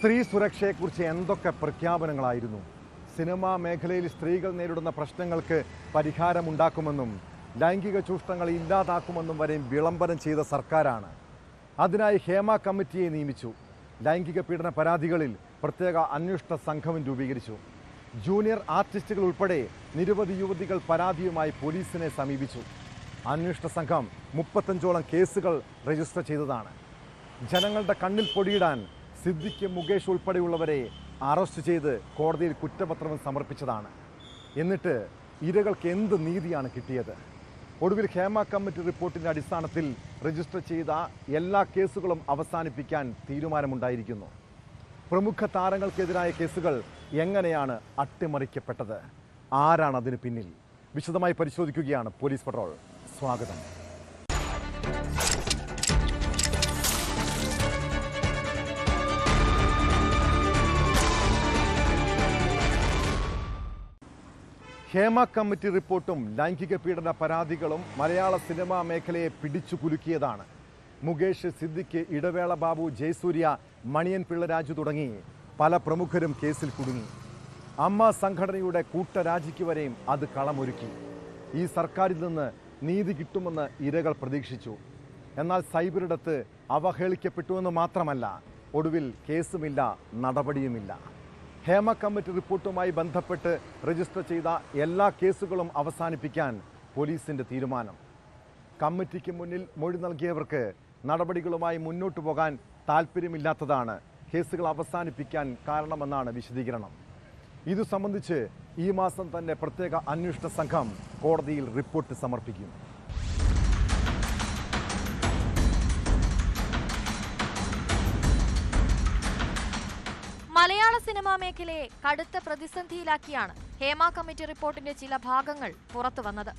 സ്ത്രീ സുരക്ഷയെക്കുറിച്ച് എന്തൊക്കെ പ്രഖ്യാപനങ്ങളായിരുന്നു. സിനിമാ മേഖലയിൽ സ്ത്രീകൾ നേരിടുന്ന പ്രശ്നങ്ങൾക്ക് പരിഹാരമുണ്ടാക്കുമെന്നും ലൈംഗിക ചൂഷണങ്ങൾ ഇല്ലാതാക്കുമെന്നും വരെയും വിളംബരം ചെയ്ത സർക്കാരാണ്. അതിനായി ഹേമ കമ്മിറ്റിയെ നിയമിച്ചു. ലൈംഗിക പീഡന പരാതികളിൽ പ്രത്യേക അന്വേഷണ സംഘം രൂപീകരിച്ചു. ജൂനിയർ ആർട്ടിസ്റ്റുകൾ ഉൾപ്പെടെ നിരവധി യുവതികൾ പരാതിയുമായി പോലീസിനെ സമീപിച്ചു. അന്വേഷണ സംഘം 35ഓളം കേസുകൾ രജിസ്റ്റർ ചെയ്തതാണ്. ജനങ്ങളുടെ കണ്ണിൽ പൊടിയിടാൻ സിദ്ദിഖ്, മുകേഷ് ഉൾപ്പെടെയുള്ളവരെ അറസ്റ്റ് ചെയ്ത് കോടതിയിൽ കുറ്റപത്രം സമർപ്പിച്ചതാണ്. എന്നിട്ട് ഇരകൾക്ക് എന്ത് നീതിയാണ് കിട്ടിയത്? ഒടുവിൽ ഹേമ കമ്മിറ്റി റിപ്പോർട്ടിൻ്റെ അടിസ്ഥാനത്തിൽ രജിസ്റ്റർ ചെയ്ത എല്ലാ കേസുകളും അവസാനിപ്പിക്കാൻ തീരുമാനമുണ്ടായിരിക്കുന്നു. പ്രമുഖ താരങ്ങൾക്കെതിരായ കേസുകൾ എങ്ങനെയാണ് അട്ടിമറിക്കപ്പെട്ടത്? ആരാണ് അതിന് പിന്നിൽ? വിശദമായി പരിശോധിക്കുകയാണ് പോലീസ് പട്രോൾ. സ്വാഗതം. ഹേമ കമ്മിറ്റി റിപ്പോർട്ടും ലൈംഗിക പീഡന പരാതികളും മലയാള സിനിമാ മേഖലയെ പിടിച്ചു കുലുക്കിയതാണ്. മുകേഷ്, സിദ്ദിഖ്, ഇടവേള ബാബു, ജയസൂര്യ, മണിയൻ പിള്ളരാജു തുടങ്ങി പല പ്രമുഖരും കേസിൽ കുടുങ്ങി. അമ്മ സംഘടനയുടെ കൂട്ടരാജിക്ക് വരെയും അത് കളമൊരുക്കി. ഈ സർക്കാരിൽ നിന്ന് നീതി കിട്ടുമെന്ന് ഇരകൾ പ്രതീക്ഷിച്ചു. എന്നാൽ സൈബറിടത്ത് അവഹേളിക്കപ്പെട്ടുവെന്ന് മാത്രമല്ല, ഒടുവിൽ കേസുമില്ല, നടപടിയുമില്ല. ഹേമ കമ്മിറ്റി റിപ്പോർട്ടുമായി ബന്ധപ്പെട്ട് രജിസ്റ്റർ ചെയ്ത എല്ലാ കേസുകളും അവസാനിപ്പിക്കാൻ പോലീസിൻ്റെ തീരുമാനം. കമ്മിറ്റിക്ക് മുന്നിൽ മൊഴി നൽകിയവർക്ക് നടപടികളുമായി മുന്നോട്ടു പോകാൻ താല്പര്യമില്ലാത്തതാണ് കേസുകൾ അവസാനിപ്പിക്കാൻ കാരണമെന്നാണ് വിശദീകരണം. ഇതു സംബന്ധിച്ച് ഈ മാസം തന്നെ പ്രത്യേക അന്വേഷണ സംഘം കോടതിയിൽ റിപ്പോർട്ട് സമർപ്പിക്കും. മലയാള സിനിമാ മേഖലയെ കടുത്ത പ്രതിസന്ധിയിലാക്കിയാണ് ഹേമ കമ്മിറ്റി റിപ്പോർട്ടിന്റെ ചില ഭാഗങ്ങൾ പുറത്തു വന്നത്.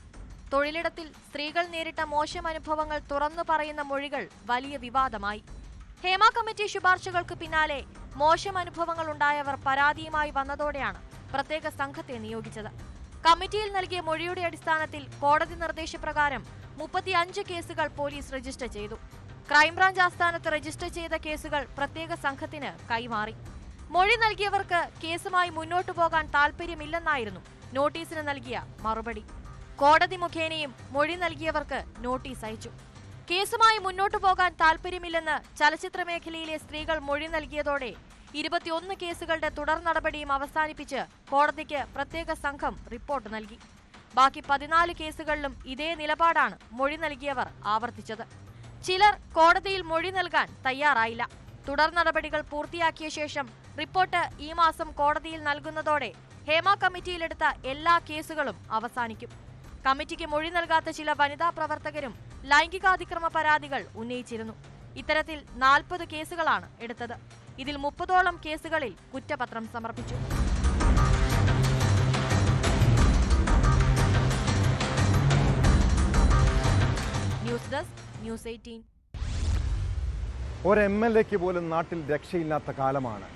തൊഴിലിടത്തിൽ സ്ത്രീകൾ നേരിട്ട മോശം അനുഭവങ്ങൾ തുറന്നു പറയുന്ന മൊഴികൾ വലിയ വിവാദമായി. ഹേമ കമ്മിറ്റി ശുപാർശകൾക്ക് പിന്നാലെ മോശം അനുഭവങ്ങൾ ഉണ്ടായവർ പരാതിയുമായി വന്നതോടെയാണ് പ്രത്യേക സംഘത്തെ നിയോഗിച്ചത്. കമ്മിറ്റിയിൽ നൽകിയ മൊഴിയുടെ അടിസ്ഥാനത്തിൽ കോടതി നിർദ്ദേശപ്രകാരം 35 കേസുകൾ പോലീസ് രജിസ്റ്റർ ചെയ്തു. ക്രൈംബ്രാഞ്ച് ആസ്ഥാനത്ത് രജിസ്റ്റർ ചെയ്ത കേസുകൾ പ്രത്യേക സംഘത്തിന് കൈമാറി. മൊഴി നൽകിയവർക്ക് കേസുമായി മുന്നോട്ടു പോകാൻ താൽപര്യമില്ലെന്നായിരുന്നു നോട്ടീസിന് നൽകിയ മറുപടി. കോടതി മുഖേനയും മൊഴി നൽകിയവർക്ക് നോട്ടീസ് അയച്ചു. കേസുമായി മുന്നോട്ടു പോകാൻ താൽപര്യമില്ലെന്ന് ചലച്ചിത്ര മേഖലയിലെ സ്ത്രീകൾ മൊഴി നൽകിയതോടെ 21 കേസുകളുടെ തുടർ നടപടിയും അവസാനിപ്പിച്ച് കോടതിക്ക് പ്രത്യേക സംഘം റിപ്പോർട്ട് നൽകി. ബാക്കി 14 കേസുകളിലും ഇതേ നിലപാടാണ് മൊഴി നൽകിയവർ ആവർത്തിച്ചത്. ചിലർ കോടതിയിൽ മൊഴി നൽകാൻ തയ്യാറായില്ല. തുടർ നടപടികൾ പൂർത്തിയാക്കിയ ശേഷം റിപ്പോർട്ട് ഈ മാസം കോടതിയിൽ നൽകുന്നതോടെ ഹേമ കമ്മിറ്റിയിലെടുത്ത എല്ലാ കേസുകളും അവസാനിക്കും. കമ്മിറ്റിക്ക് മൊഴി നൽകാത്ത ചില വനിതാ പ്രവർത്തകരും ലൈംഗികാതിക്രമ പരാതികൾ ഉന്നയിച്ചിരുന്നു. ഇത്തരത്തിൽ 40 കേസുകളാണ് എടുത്തത്. ഇതിൽ 30ഓളം കേസുകളിൽ കുറ്റപത്രം സമർപ്പിച്ചു. News desk, news 18. ഒരു MLA-ക്ക് പോലും നാട്ടിൽ രക്ഷയില്ലാത്ത കാലമാണ്.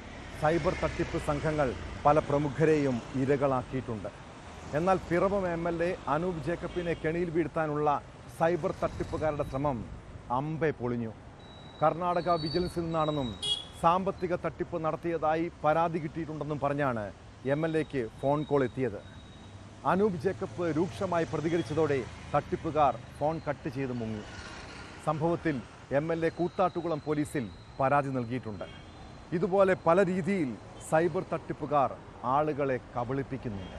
സൈബർ തട്ടിപ്പ് സംഘങ്ങൾ പല പ്രമുഖരെയും ഇരകളാക്കിയിട്ടുണ്ട്. എന്നാൽ പിറവം MLA അനൂപ് ജേക്കബിനെ കെണിയിൽ വീഴ്ത്താനുള്ള സൈബർ തട്ടിപ്പുകാരുടെ ശ്രമം അമ്പെ പൊളിഞ്ഞു. കർണാടക വിജിലൻസിൽ നിന്നാണെന്നും സാമ്പത്തിക തട്ടിപ്പ് നടത്തിയതായി പരാതി കിട്ടിയിട്ടുണ്ടെന്നും പറഞ്ഞാണ് MLA-ക്ക് ഫോൺ കോൾ എത്തിയത്. അനൂപ് ജേക്കബ് രൂക്ഷമായി പ്രതികരിച്ചതോടെ തട്ടിപ്പുകാർ ഫോൺ കട്ട് ചെയ്ത് മുങ്ങി. സംഭവത്തിൽ MLA കൂത്താട്ടുകുളം പോലീസിൽ പരാതി നൽകിയിട്ടുണ്ട്. ഇതുപോലെ പല രീതിയിൽ സൈബർ തട്ടിപ്പുകാർ ആളുകളെ കബളിപ്പിക്കുന്നുണ്ട്.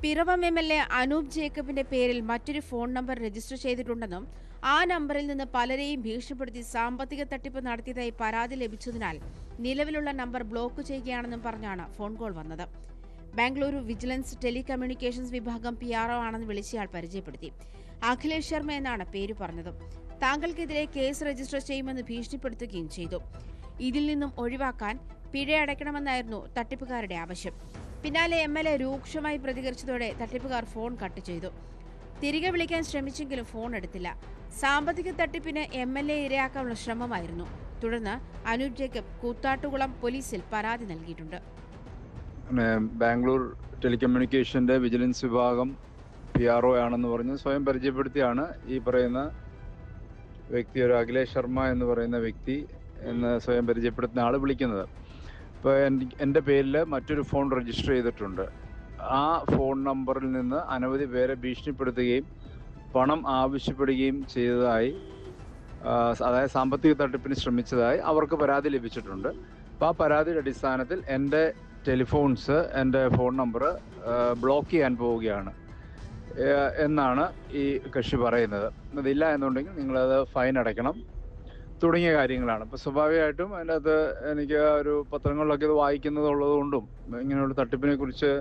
പിറവം MLA അനൂപ് ജേക്കബിന്റെ പേരിൽ മറ്റൊരു ഫോൺ നമ്പർ രജിസ്റ്റർ ചെയ്തിട്ടുണ്ടെന്നും ആ നമ്പറിൽ നിന്ന് പലരെയും ഭീഷണിപ്പെടുത്തി സാമ്പത്തിക തട്ടിപ്പ് നടത്തിയതായി പരാതി ലഭിച്ചതിനാൽ നിലവിലുള്ള നമ്പർ ബ്ലോക്ക് ചെയ്യുകയാണെന്നും പറഞ്ഞാണ് ഫോൺ കോൾ വന്നത്. ബാംഗ്ലൂരു വിജിലൻസ് ടെലികമ്മ്യൂണിക്കേഷൻസ് വിഭാഗം PRO ആണെന്ന് വിളിച്ചയാൾ പരിചയപ്പെടുത്തി. അഖിലേഷ് ശർമ്മ എന്നാണ് പേര് പറഞ്ഞത്. താങ്കൾക്കെതിരെ കേസ് രജിസ്റ്റർ ചെയ്യുമെന്ന് ഭീഷണിപ്പെടുത്തുകയും ചെയ്തു. ഇതിൽ നിന്നും ഒഴിവാക്കാൻ പിഴ അടയ്ക്കണമെന്നായിരുന്നു തട്ടിപ്പുകാരുടെ ആവശ്യം. പിന്നാലെ MLA രൂക്ഷമായി പ്രതികരിച്ചതോടെ തട്ടിപ്പുകാർ ഫോൺ കട്ട് ചെയ്തു. തിരികെ വിളിക്കാൻ ശ്രമിച്ചെങ്കിലും ഫോൺ എടുത്തില്ല. സാമ്പത്തിക തട്ടിപ്പിന് MLA ഇരയാക്കാനുള്ള ശ്രമമായിരുന്നു. തുടർന്ന് അനൂപ് ജേക്കബ് കൂത്താട്ടുകുളം പോലീസിൽ പരാതി നൽകിയിട്ടുണ്ട്. ബാംഗ്ലൂർ ടെലികമ്മ്യൂണിക്കേഷന്റെ വിജിലൻസ് വിഭാഗം PRO ആണെന്ന് പറഞ്ഞ് സ്വയം പരിചയപ്പെടുത്തിയാണ് ഈ പറയുന്ന വ്യക്തി, ഒരു അഖിലേഷ് ശർമ്മ എന്ന് പറയുന്ന വ്യക്തി എന്ന് സ്വയം പരിചയപ്പെടുത്തുന്ന ആൾ വിളിക്കുന്നത്. ഇപ്പോൾ എൻ്റെ പേരിൽ മറ്റൊരു ഫോൺ രജിസ്റ്റർ ചെയ്തിട്ടുണ്ട്. ആ ഫോൺ നമ്പറിൽ നിന്ന് അനവധി പേരെ ഭീഷണിപ്പെടുത്തുകയും പണം ആവശ്യപ്പെടുകയും ചെയ്തതായി, അതായത് സാമ്പത്തിക തട്ടിപ്പിന് ശ്രമിച്ചതായി അവർക്ക് പരാതി ലഭിച്ചിട്ടുണ്ട്. അപ്പോൾ ആ പരാതിയുടെ അടിസ്ഥാനത്തിൽ എൻ്റെ ടെലിഫോൺസ്, എൻ്റെ ഫോൺ നമ്പർ ബ്ലോക്ക് ചെയ്യാൻ പോവുകയാണ് എന്നാണ് ഈ കക്ഷി പറയുന്നത്. അതില്ല എന്നുണ്ടെങ്കിൽ നിങ്ങളത് ഫൈൻ അടയ്ക്കണം തുടങ്ങിയ കാര്യങ്ങളാണ്. അപ്പോൾ സ്വാഭാവികമായിട്ടും അതിൻ്റെ അകത്ത് എനിക്ക് ഒരു പത്രങ്ങളിലൊക്കെ ഇത് വായിക്കുന്നതുള്ളത് കൊണ്ടും ഇങ്ങനെയുള്ള തട്ടിപ്പിനെ കുറിച്ച്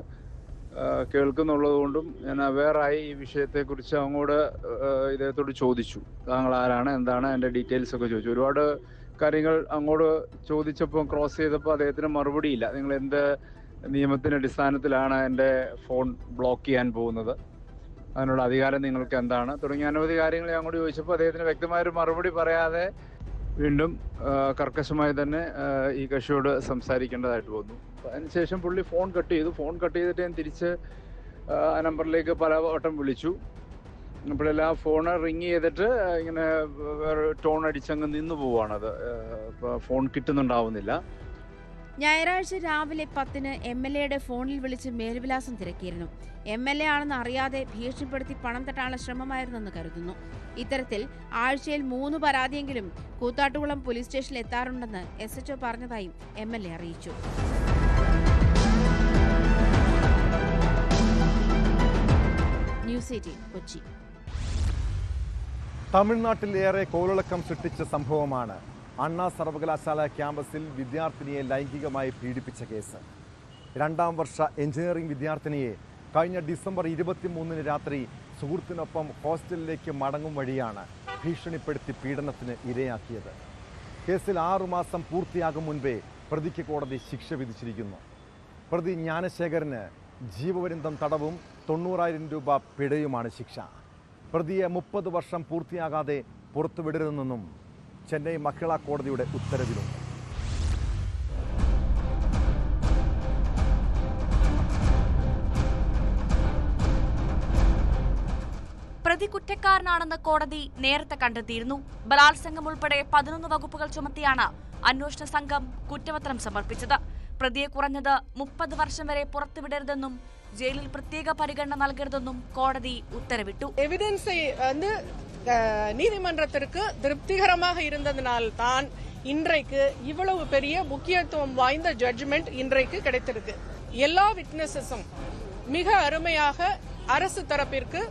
കേൾക്കുന്നുള്ളത് കൊണ്ടും ഞാൻ അവെയറായി ഈ വിഷയത്തെക്കുറിച്ച് അങ്ങോട്ട് ഇദ്ദേഹത്തോട് ചോദിച്ചു. താങ്കൾ ആരാണ്, എന്താണ്, എൻ്റെ ഡീറ്റെയിൽസ് ഒക്കെ ചോദിച്ചു. ഒരുപാട് കാര്യങ്ങൾ അങ്ങോട്ട് ചോദിച്ചപ്പോൾ, ക്രോസ് ചെയ്തപ്പോൾ അദ്ദേഹത്തിന് മറുപടിയില്ല. നിങ്ങൾ എന്ത് നിയമത്തിൻ്റെ അടിസ്ഥാനത്തിലാണ് എൻ്റെ ഫോൺ ബ്ലോക്ക് ചെയ്യാൻ പോകുന്നത്, അതിനുള്ള അധികാരം നിങ്ങൾക്ക് എന്താണ്, തുടങ്ങിയ അനവധി കാര്യങ്ങൾ അങ്ങോട്ട് ചോദിച്ചപ്പോൾ അദ്ദേഹത്തിന് വ്യക്തമായൊരു മറുപടി പറയാതെ വീണ്ടും കർക്കശമായി തന്നെ ഈ കക്ഷിയോട് സംസാരിക്കേണ്ടതായിട്ട് വന്നു. അതിനുശേഷം പുള്ളി ഫോൺ കട്ട് ചെയ്തു. ഫോൺ കട്ട് ചെയ്തിട്ട് ഞാൻ തിരിച്ച് ആ നമ്പറിലേക്ക് പല വട്ടം വിളിച്ചു. അപ്പോഴെല്ലാം ഫോൺ റിങ് ചെയ്തിട്ട് ഇങ്ങനെ വേറെ ടോൺ അടിച്ചങ്ങ് നിന്നു പോവാണത്. ഫോൺ കിട്ടുന്നുണ്ടാവുന്നില്ല. ഞായറാഴ്ച രാവിലെ 10-ന് MLA ഫോണിൽ വിളിച്ച് മേൽവിലാസം തിരക്കിയിരുന്നു. MLA ആണെന്ന് അറിയാതെ ഭീഷണിപ്പെടുത്തി പണം തട്ടാനുള്ള ശ്രമമായിരുന്നെന്ന് കരുതുന്നു. ഇത്തരത്തിൽ ആഴ്ചയിൽ 3 പരാതിയെങ്കിലും കൂത്താട്ടുകുളം പോലീസ് സ്റ്റേഷനിൽ എത്താറുണ്ടെന്ന് SHO പറഞ്ഞതായും MLA അറിയിച്ചു. ന്യൂസ് 18 കൊച്ചി. തമിഴ്നാട്ടിൽ ഏറെ കോളിളക്കം സൃഷ്ടിച്ച സംഭവമാണ് അണ്ണാ സർവകലാശാല ക്യാമ്പസിൽ വിദ്യാർത്ഥിനിയെ ലൈംഗികമായി പീഡിപ്പിച്ച കേസ്. 2ാം വർഷ എഞ്ചിനീയറിംഗ് വിദ്യാർത്ഥിനിയെ കഴിഞ്ഞ ഡിസംബർ 23-ന് രാത്രി സുഹൃത്തിനൊപ്പം ഹോസ്റ്റലിലേക്ക് മടങ്ങും വഴിയാണ് ഭീഷണിപ്പെടുത്തി പീഡനത്തിന് ഇരയാക്കിയത്. കേസിൽ 6 മാസം പൂർത്തിയാകും മുൻപേ പ്രതിക്ക് കോടതി ശിക്ഷ വിധിച്ചിരിക്കുന്നു. പ്രതി ജ്ഞാനശേഖരന് ജീവപര്യന്തം തടവും 90,000 രൂപ പിഴയുമാണ് ശിക്ഷ. പ്രതിയെ 30 വർഷം പൂർത്തിയാകാതെ പുറത്തുവിടരുതെന്നും ചെന്നൈ മഹിളാ കോടതിയുടെ ഉത്തരവിലുണ്ട്. പ്രതി കുറ്റക്കാരനാണെന്ന് കോടതി നേരത്തെ കണ്ടെത്തിയിരുന്നു. ബലാത്സംഗം ഉൾപ്പെടെ 11 വകുപ്പുകൾ ചുമത്തിയാണ് അന്വേഷണ സംഘം കുറ്റപത്രം സമർപ്പിച്ചത്. പ്രതിയെ കുറഞ്ഞത് 30 വർഷം വരെ പുറത്തുവിടരുതെന്നും ജയിലിൽ പ്രത്യേക പരിഗണന നൽകരുതെന്നും കോടതി ഉത്തരവിട്ടു. എവിഡൻസ് நீதிமன்றத்திற்கு திருப்திகரமாக இருந்ததனால் தான் இன்றைக்கு இவ்வளவு பெரிய முக்கியத்துவம் வாய்ந்த ஜட்ஜ்மெண்ட் இன்றைக்கு கிடைத்திருக்கு. எல்லா விட்னஸஸும் மிக அருமையாக அரசு தரப்பிற்கு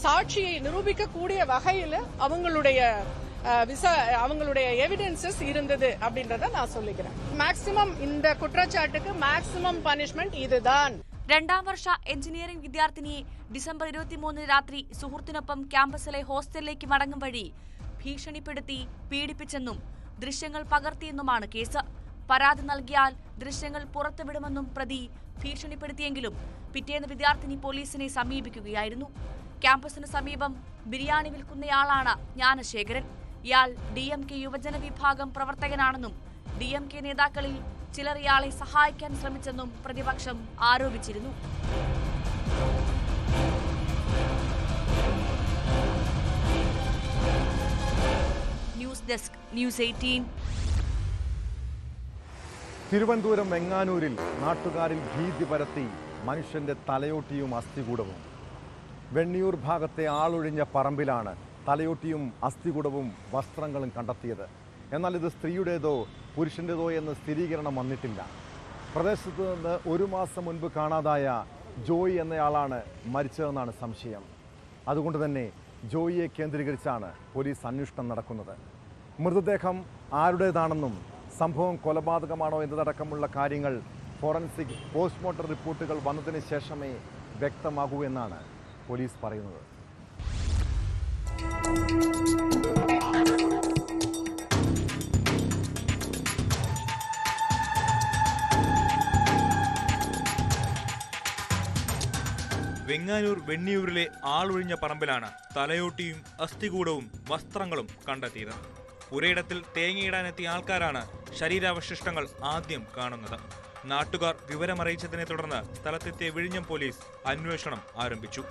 சாட்சியை நிரூபிக்கக்கூடிய வகையில் அவங்களுடைய எவிடன்சஸ் இருந்தது அப்படின்றத நான் சொல்லிக்கிறேன். மேக்சிமம் இந்த குற்றச்சாட்டுக்கு மேக்சிமம் பனிஷ்மெண்ட் இதுதான். 2ാം വർഷ എഞ്ചിനീയറിംഗ് വിദ്യാർത്ഥിനിയെ ഡിസംബർ 23-ന് രാത്രി സുഹൃത്തിനൊപ്പം ക്യാമ്പസിലെ ഹോസ്റ്റലിലേക്ക് മടങ്ങും വഴി ഭീഷണിപ്പെടുത്തി പീഡിപ്പിച്ചെന്നും ദൃശ്യങ്ങൾ പകർത്തിയെന്നുമാണ് കേസ്. പരാതി നൽകിയാൽ ദൃശ്യങ്ങൾ പുറത്തുവിടുമെന്നും പ്രതി ഭീഷണിപ്പെടുത്തിയെങ്കിലും പിറ്റേന്ന് വിദ്യാർത്ഥിനി പോലീസിനെ സമീപിക്കുകയായിരുന്നു. ക്യാമ്പസിന് സമീപം ബിരിയാണി വിൽക്കുന്നയാളാണ് ജ്ഞാനശേഖരൻ. ഇയാൾ DMK യുവജന വിഭാഗം പ്രവർത്തകനാണെന്നും DMK നേതാക്കളിൽ ചിലർ ഇയാളെ സഹായിക്കാൻ ശ്രമിച്ചെന്നും പ്രതിപക്ഷം ആരോപിച്ചിരുന്നു. News desk, news 18. തിരുവനന്തപുരം വെങ്ങാനൂരിൽ നാട്ടുകാരിൽ ഭീതി പരത്തി മനുഷ്യന്റെ തലയോട്ടിയും അസ്ഥികൂടവും. വെണ്ണിയൂർ ഭാഗത്തെ ആളൊഴിഞ്ഞ പറമ്പിലാണ് തലയോട്ടിയും അസ്ഥികൂടവും വസ്ത്രങ്ങളും കണ്ടെത്തിയത്. എന്നാൽ ഇത് സ്ത്രീയുടേതോ പുരുഷൻ്റെതോ എന്ന് സ്ഥിരീകരണം വന്നിട്ടില്ല. പ്രദേശത്ത് നിന്ന് 1 മാസം മുൻപ് കാണാതായ ജോയി എന്നയാളാണ് മരിച്ചതെന്നാണ് സംശയം. അതുകൊണ്ട് തന്നെ ജോയിയെ കേന്ദ്രീകരിച്ചാണ് പോലീസ് അന്വേഷണം നടക്കുന്നത്. മൃതദേഹം ആരുടേതാണെന്നും സംഭവം കൊലപാതകമാണോ എന്നതടക്കമുള്ള കാര്യങ്ങൾ ഫോറൻസിക് പോസ്റ്റ്മോർട്ടം റിപ്പോർട്ടുകൾ വന്നതിന് ശേഷമേ വ്യക്തമാകൂ എന്നാണ് പോലീസ് പറയുന്നത്. വെങ്ങാനൂർ വെണ്ണിയൂരിലെ ആളൊഴിഞ്ഞ പറമ്പിലാണ് തലയോട്ടിയും അസ്ഥികൂടവും വസ്ത്രങ്ങളും കണ്ടെത്തിയത്. പുരയിടത്തിൽ തേങ്ങയിടാനെത്തിയ ആൾക്കാരാണ് ശരീരാവശിഷ്ടങ്ങൾ ആദ്യം കാണുന്നത്. നാട്ടുകാർ വിവരമറിയിച്ചതിനെ തുടർന്ന് സ്ഥലത്തെത്തിയ വിഴിഞ്ഞം പോലീസ് അന്വേഷണം ആരംഭിച്ചു.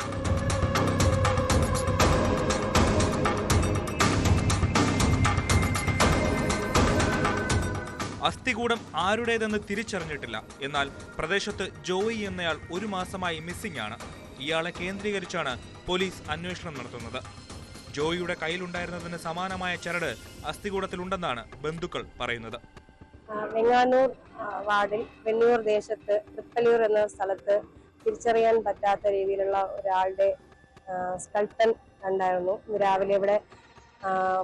അസ്ഥികൂടം ആരുടേതെന്ന് തിരിച്ചറിഞ്ഞിട്ടില്ല. എന്നാൽ പ്രദേശത്ത് ജോയി എന്നയാൾ 1 മാസമായി മിസ്സിംഗ് ആണ്. ഇയാളെ കേന്ദ്രീകരിച്ചാണ് പോലീസ് അന്വേഷണം നടത്തുന്നത്. ജോയിയുടെ കയ്യിലുണ്ടായിരുന്നതിന് സമാനമായ ചരട് അസ്ഥികൂടത്തിലുണ്ടെന്നാണ് ബന്ധുക്കൾ പറയുന്നത്. വെങ്ങാനൂർ വാർഡിൽ വെണ്ണൂർ ദേശത്ത് തൃപ്പലിയൂർ എന്ന സ്ഥലത്ത് തിരിച്ചറിയാൻ പറ്റാത്ത രീതിയിലുള്ള ഒരാളുടെ സ്കൾട്ടൻ കണ്ടായിരുന്നു. ഇന്ന് രാവിലെ ഇവിടെ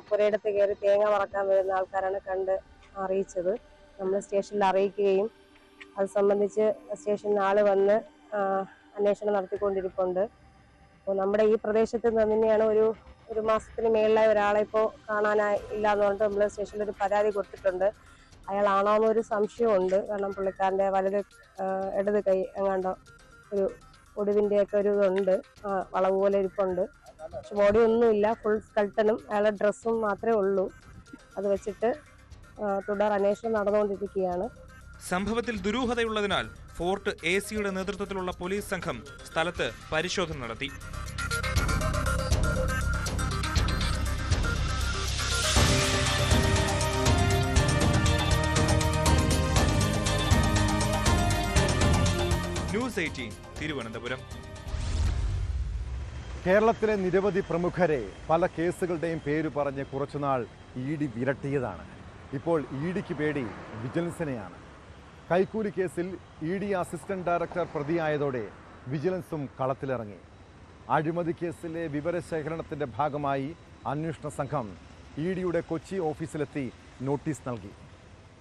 പുരയിടത്ത് കയറി തേങ്ങ വറക്കാൻ വരുന്ന ആൾക്കാരാണ് കണ്ട് അറിയിച്ചത്. നമ്മൾ സ്റ്റേഷനിൽ അറിയിക്കുകയും അത് സംബന്ധിച്ച് സ്റ്റേഷനിൽ ആള് വന്ന് അന്വേഷണം നടത്തിക്കൊണ്ടിരിപ്പുണ്ട്. അപ്പോൾ നമ്മുടെ ഈ പ്രദേശത്ത് തന്നെയാണ് ഒരു മാസത്തിന് മേളിലായ ഒരാളെ ഇപ്പോൾ കാണാനായി ഇല്ല എന്ന് പറഞ്ഞിട്ട് നമ്മൾ സ്റ്റേഷനിൽ ഒരു പരാതി കൊടുത്തിട്ടുണ്ട്. അയാളാണോ എന്നൊരു സംശയമുണ്ട്. കാരണം പുള്ളിക്കാരൻ്റെ ഇടത് കൈ എങ്ങാണ്ടോ ഒരു ഒടിവിൻ്റെയൊക്കെ ഒരു ഇതുണ്ട്, വളവ് പോലെ ഇരിപ്പുണ്ട്. പക്ഷെ ബോഡി ഒന്നുമില്ല, ഫുൾ സ്കൾട്ടനും അയാളുടെ ഡ്രസ്സും മാത്രമേ ഉള്ളൂ. അത് വെച്ചിട്ട് തുടർ അന്വേഷണം നടന്നുകൊണ്ടിരിക്കുകയാണ്. സംഭവത്തിൽ ദുരൂഹതയുള്ളതിനാൽ ഫോർട്ട് AC-യുടെ നേതൃത്വത്തിലുള്ള പോലീസ് സംഘം സ്ഥലത്ത് പരിശോധന നടത്തി. ന്യൂസ് 18 തിരുവനന്തപുരം. കേരളത്തിലെ നിരവധി പ്രമുഖരെ പല കേസുകളുടെയും പേര് പറഞ്ഞ് കുറച്ചുനാൾ ED വിരട്ടിയതാണ്. ഇപ്പോൾ EDക്ക് പേടി വിജിലൻസിനെയാണ്. കൈക്കൂലി കേസിൽ ED അസിസ്റ്റന്റ് ഡയറക്ടർ പ്രതിയായതോടെ വിജിലൻസും കളത്തിലിറങ്ങി. അഴിമതി കേസിലെ വിവരശേഖരണത്തിൻ്റെ ഭാഗമായി അന്വേഷണ സംഘം EDയുടെ കൊച്ചി ഓഫീസിലെത്തി നോട്ടീസ് നൽകി.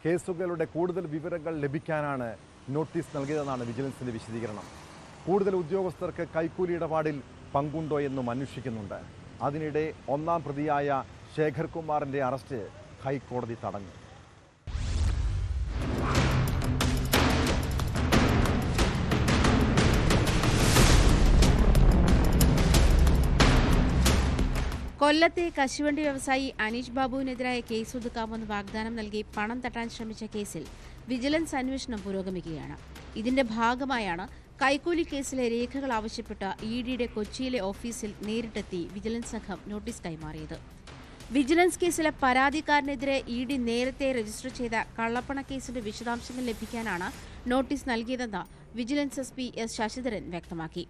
കേസുകളുടെ കൂടുതൽ വിവരങ്ങൾ ലഭിക്കാനാണ് നോട്ടീസ് നൽകിയതെന്നാണ് വിജിലൻസിൻ്റെ വിശദീകരണം. കൂടുതൽ ഉദ്യോഗസ്ഥർക്ക് കൈക്കൂലി ഇടപാടിൽ പങ്കുണ്ടോ എന്നും അന്വേഷിക്കുന്നുണ്ട്. അതിനിടെ 1-ാം പ്രതിയായ ശേഖർ കുമാറിൻ്റെ അറസ്റ്റ് ഹൈക്കോടതി തടഞ്ഞു. കൊല്ലത്തെ കശുവണ്ടി വ്യവസായി അനീഷ് ബാബുവിനെതിരായ കേസ് ഒതുക്കാമെന്ന് വാഗ്ദാനം നൽകി പണം തട്ടാൻ ശ്രമിച്ച കേസിൽ വിജിലൻസ് അന്വേഷണം പുരോഗമിക്കുകയാണ്. ഇതിന്റെ ഭാഗമായാണ് കൈക്കൂലി കേസിലെ രേഖകൾ ആവശ്യപ്പെട്ട് EDയുടെ കൊച്ചിയിലെ ഓഫീസിൽ നേരിട്ടെത്തി വിജിലൻസ് സംഘം നോട്ടീസ് കൈമാറിയത്. വിജിലൻസ് കേസിലെ പരാതിക്കാരനെതിരെ ED നേരത്തെ രജിസ്റ്റർ ചെയ്ത കള്ളപ്പണ കേസിന്റെ വിശദാംശങ്ങൾ ലഭിക്കാനാണ് നോട്ടീസ് നൽകിയതെന്ന് വിജിലൻസ് SP S ശശിധരൻ വ്യക്തമാക്കി.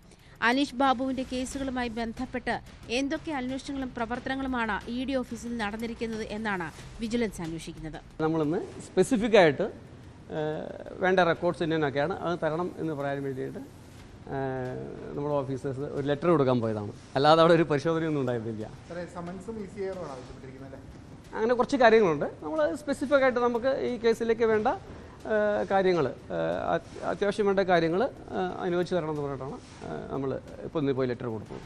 അനീഷ് ബാബുവിന്റെ കേസുകളുമായി ബന്ധപ്പെട്ട് എന്തൊക്കെ അന്വേഷണങ്ങളും പ്രവർത്തനങ്ങളുമാണ് ED ഓഫീസിൽ നടന്നിരിക്കുന്നത് എന്നാണ് വിജിലൻസ് അന്വേഷിക്കുന്നത്. നമ്മളിന്ന് സ്പെസിഫിക് ആയിട്ട് വേണ്ട റെക്കോർഡ്സ് എന്നൊക്കെയാണ് അത് തരണം എന്ന് പറയാൻ വേണ്ടിയിട്ട് നമ്മുടെ ഓഫീസേഴ്സ് ഒരു ലെറ്റർ കൊടുക്കാൻ പോയതാണ്. അല്ലാതെ അവിടെ ഒരു പരിശോധനയൊന്നും ഉണ്ടായിരുന്നില്ല. അങ്ങനെ കുറച്ച് കാര്യങ്ങളുണ്ട്. നമ്മൾ സ്പെസിഫിക് ആയിട്ട് നമുക്ക് ഈ കേസിലേക്ക് വേണ്ട കാര്യങ്ങൾ, അത്യാവശ്യം വേണ്ട കാര്യങ്ങൾ അനുവദിച്ചു തരണം എന്ന് പറഞ്ഞിട്ടാണ് നമ്മൾ ഇപ്പോൾ ഇന്ന് പോയി ലെറ്റർ കൊടുത്തത്.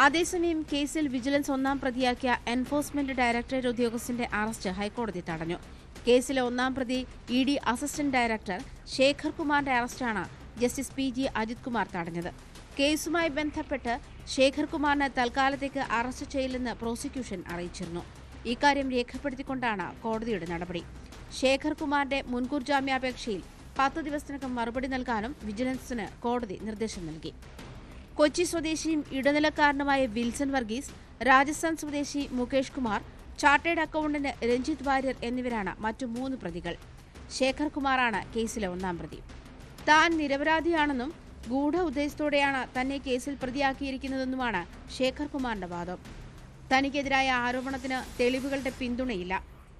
അതേസമയം കേസിൽ വിജിലൻസ് 1-ാം പ്രതിയാക്കിയ എൻഫോഴ്സ്മെന്റ് ഡയറക്ടറേറ്റ് ഉദ്യോഗസ്ഥന്റെ അറസ്റ്റ് ഹൈക്കോടതി തടഞ്ഞു. കേസിലെ 1-ാം പ്രതി ED അസിസ്റ്റന്റ് ഡയറക്ടർ ശേഖർ കുമാറിന്റെ അറസ്റ്റാണ് ജസ്റ്റിസ് PG അജിത് കുമാർ തടഞ്ഞത്. കേസുമായി ബന്ധപ്പെട്ട് ശേഖർ കുമാറിനെ തൽക്കാലത്തേക്ക് അറസ്റ്റ് ചെയ്യില്ലെന്ന് പ്രോസിക്യൂഷൻ അറിയിച്ചിരുന്നു. ഇക്കാര്യം രേഖപ്പെടുത്തിക്കൊണ്ടാണ് കോടതിയുടെ നടപടി. ശേഖർ കുമാറിന്റെ മുൻകൂർ ജാമ്യാപേക്ഷയിൽ 10 ദിവസത്തിനകം മറുപടി നൽകാനും വിജിലൻസിന് കോടതി നിർദ്ദേശം നൽകി. കൊച്ചി സ്വദേശിയും ഇടനിലക്കാരനുമായ വിൽസൺ വർഗീസ്, രാജസ്ഥാൻ സ്വദേശി മുകേഷ് കുമാർ, ചാർട്ടേഡ് അക്കൗണ്ടന്റ് രഞ്ജിത്ത് വാര്യർ എന്നിവരാണ് മറ്റു 3 പ്രതികൾ. ശേഖർ കുമാറാണ് കേസിലെ 1-ാം പ്രതി. താൻ നിരപരാധിയാണെന്നും ഗൂഢ ഉദ്ദേശത്തോടെയാണ് തന്നെ കേസിൽ പ്രതിയാക്കിയിരിക്കുന്നതെന്നുമാണ് ശേഖർ കുമാറിന്റെ വാദം. തനിക്കെതിരായ ആരോപണത്തിന് തെളിവുകളുടെ പിന്തുണയില്ല.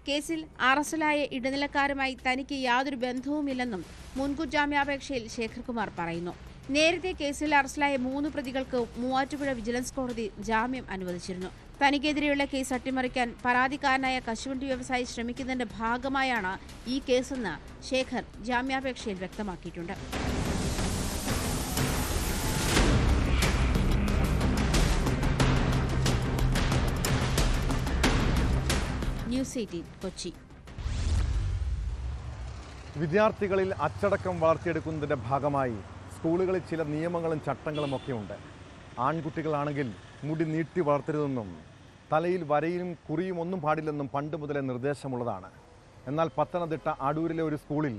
കേസിൽ അറസ്റ്റിലായ ഇടനിലക്കാരുമായി തനിക്ക് യാതൊരു ബന്ധവുമില്ലെന്നും മുൻകൂർ ജാമ്യാപേക്ഷയിൽ ശേഖർ കുമാർ പറയുന്നു. നേരത്തെ കേസിൽ അറസ്റ്റിലായ 3 പ്രതികൾക്ക് മൂവാറ്റുപുഴ വിജിലൻസ് കോടതി ജാമ്യം അനുവദിച്ചിരുന്നു. തനിക്കെതിരെയുള്ള കേസ് അട്ടിമറിക്കാൻ പരാതിക്കാരനായ കശുവണ്ടി വ്യവസായി ശ്രമിക്കുന്നതിന്റെ ഭാഗമായാണ് ഈ കേസെന്ന് ശേഖർ ജാമ്യാപേക്ഷയിൽ വ്യക്തമാക്കിയിട്ടുണ്ട്. ന്യൂസ് 18 കൊച്ചി. വിദ്യാർത്ഥികളിൽ അച്ചടക്കം വളർത്തിയെടുക്കുന്നതിൻ്റെ ഭാഗമായി സ്കൂളുകളിൽ ചില നിയമങ്ങളും ചട്ടങ്ങളും ഒക്കെയുണ്ട്. ആൺകുട്ടികളാണെങ്കിൽ മുടി നീട്ടി വളർത്തരുതെന്നും തലയിൽ വരയും കുറിയും ഒന്നും പാടില്ലെന്നും പണ്ട് മുതലേ നിർദ്ദേശമുള്ളതാണ്. എന്നാൽ പത്തനംതിട്ട അടൂരിലെ ഒരു സ്കൂളിൽ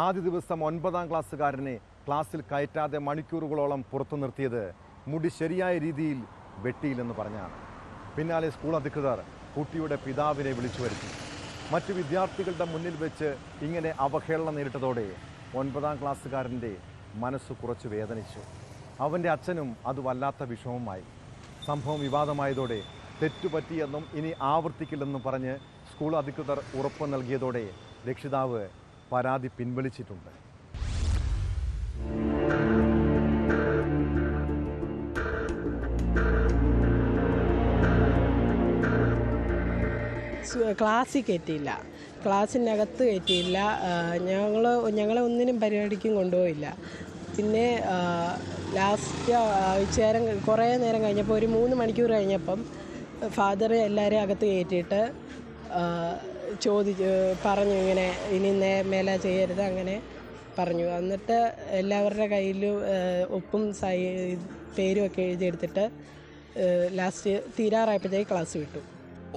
ആദ്യ ദിവസം 9ാം ക്ലാസ്സുകാരനെ ക്ലാസ്സിൽ കയറ്റാതെ മണിക്കൂറുകളോളം പുറത്തു നിർത്തിയത് മുടി ശരിയായ രീതിയിൽ വെട്ടിയില്ലെന്ന് പറഞ്ഞാണ്. പിന്നാലെ സ്കൂൾ അധികൃതർ കുട്ടിയുടെ പിതാവിനെ വിളിച്ചു വരുത്തി. മറ്റു വിദ്യാർത്ഥികളുടെ മുന്നിൽ വെച്ച് ഇങ്ങനെ അവഹേളനം നേരിട്ടതോടെ 9ാം ക്ലാസ്സുകാരൻ്റെ മനസ്സ് കുറച്ച് വേദനിച്ചു. അവൻ്റെ അച്ഛനും അത് വല്ലാത്ത വിഷമമായി. സംഭവം വിവാദമായതോടെ തെറ്റുപറ്റിയെന്നും ഇനി ആവർത്തിക്കില്ലെന്നും പറഞ്ഞ് സ്കൂൾ അധികൃതർ ഉറപ്പ് നൽകിയതോടെ രക്ഷിതാവ് പരാതി പിൻവലിച്ചിട്ടുണ്ട്. ക്ലാസ്സിൽ കയറ്റിയില്ല, ക്ലാസ്സിനകത്ത് കയറ്റിയില്ല, ഞങ്ങളെ ഒന്നിനും പരിപാടിക്കും കൊണ്ടുപോയില്ല. പിന്നെ ലാസ്റ്റ് കുറേ നേരം കഴിഞ്ഞപ്പോൾ ഒരു 3 മണിക്കൂർ കഴിഞ്ഞപ്പം ഫാദർ എല്ലാവരെയും അകത്ത് കയറ്റിയിട്ട് പറഞ്ഞു ഇങ്ങനെ ഇനി മേലെ ചെയ്യരുത് അങ്ങനെ പറഞ്ഞു. എന്നിട്ട് എല്ലാവരുടെ കയ്യിലും ഒപ്പും പേരും ഒക്കെ എഴുതിയെടുത്തിട്ട് ലാസ്റ്റ് തീരാറായപ്പോഴത്തേക്ക് ക്ലാസ് വിട്ടു.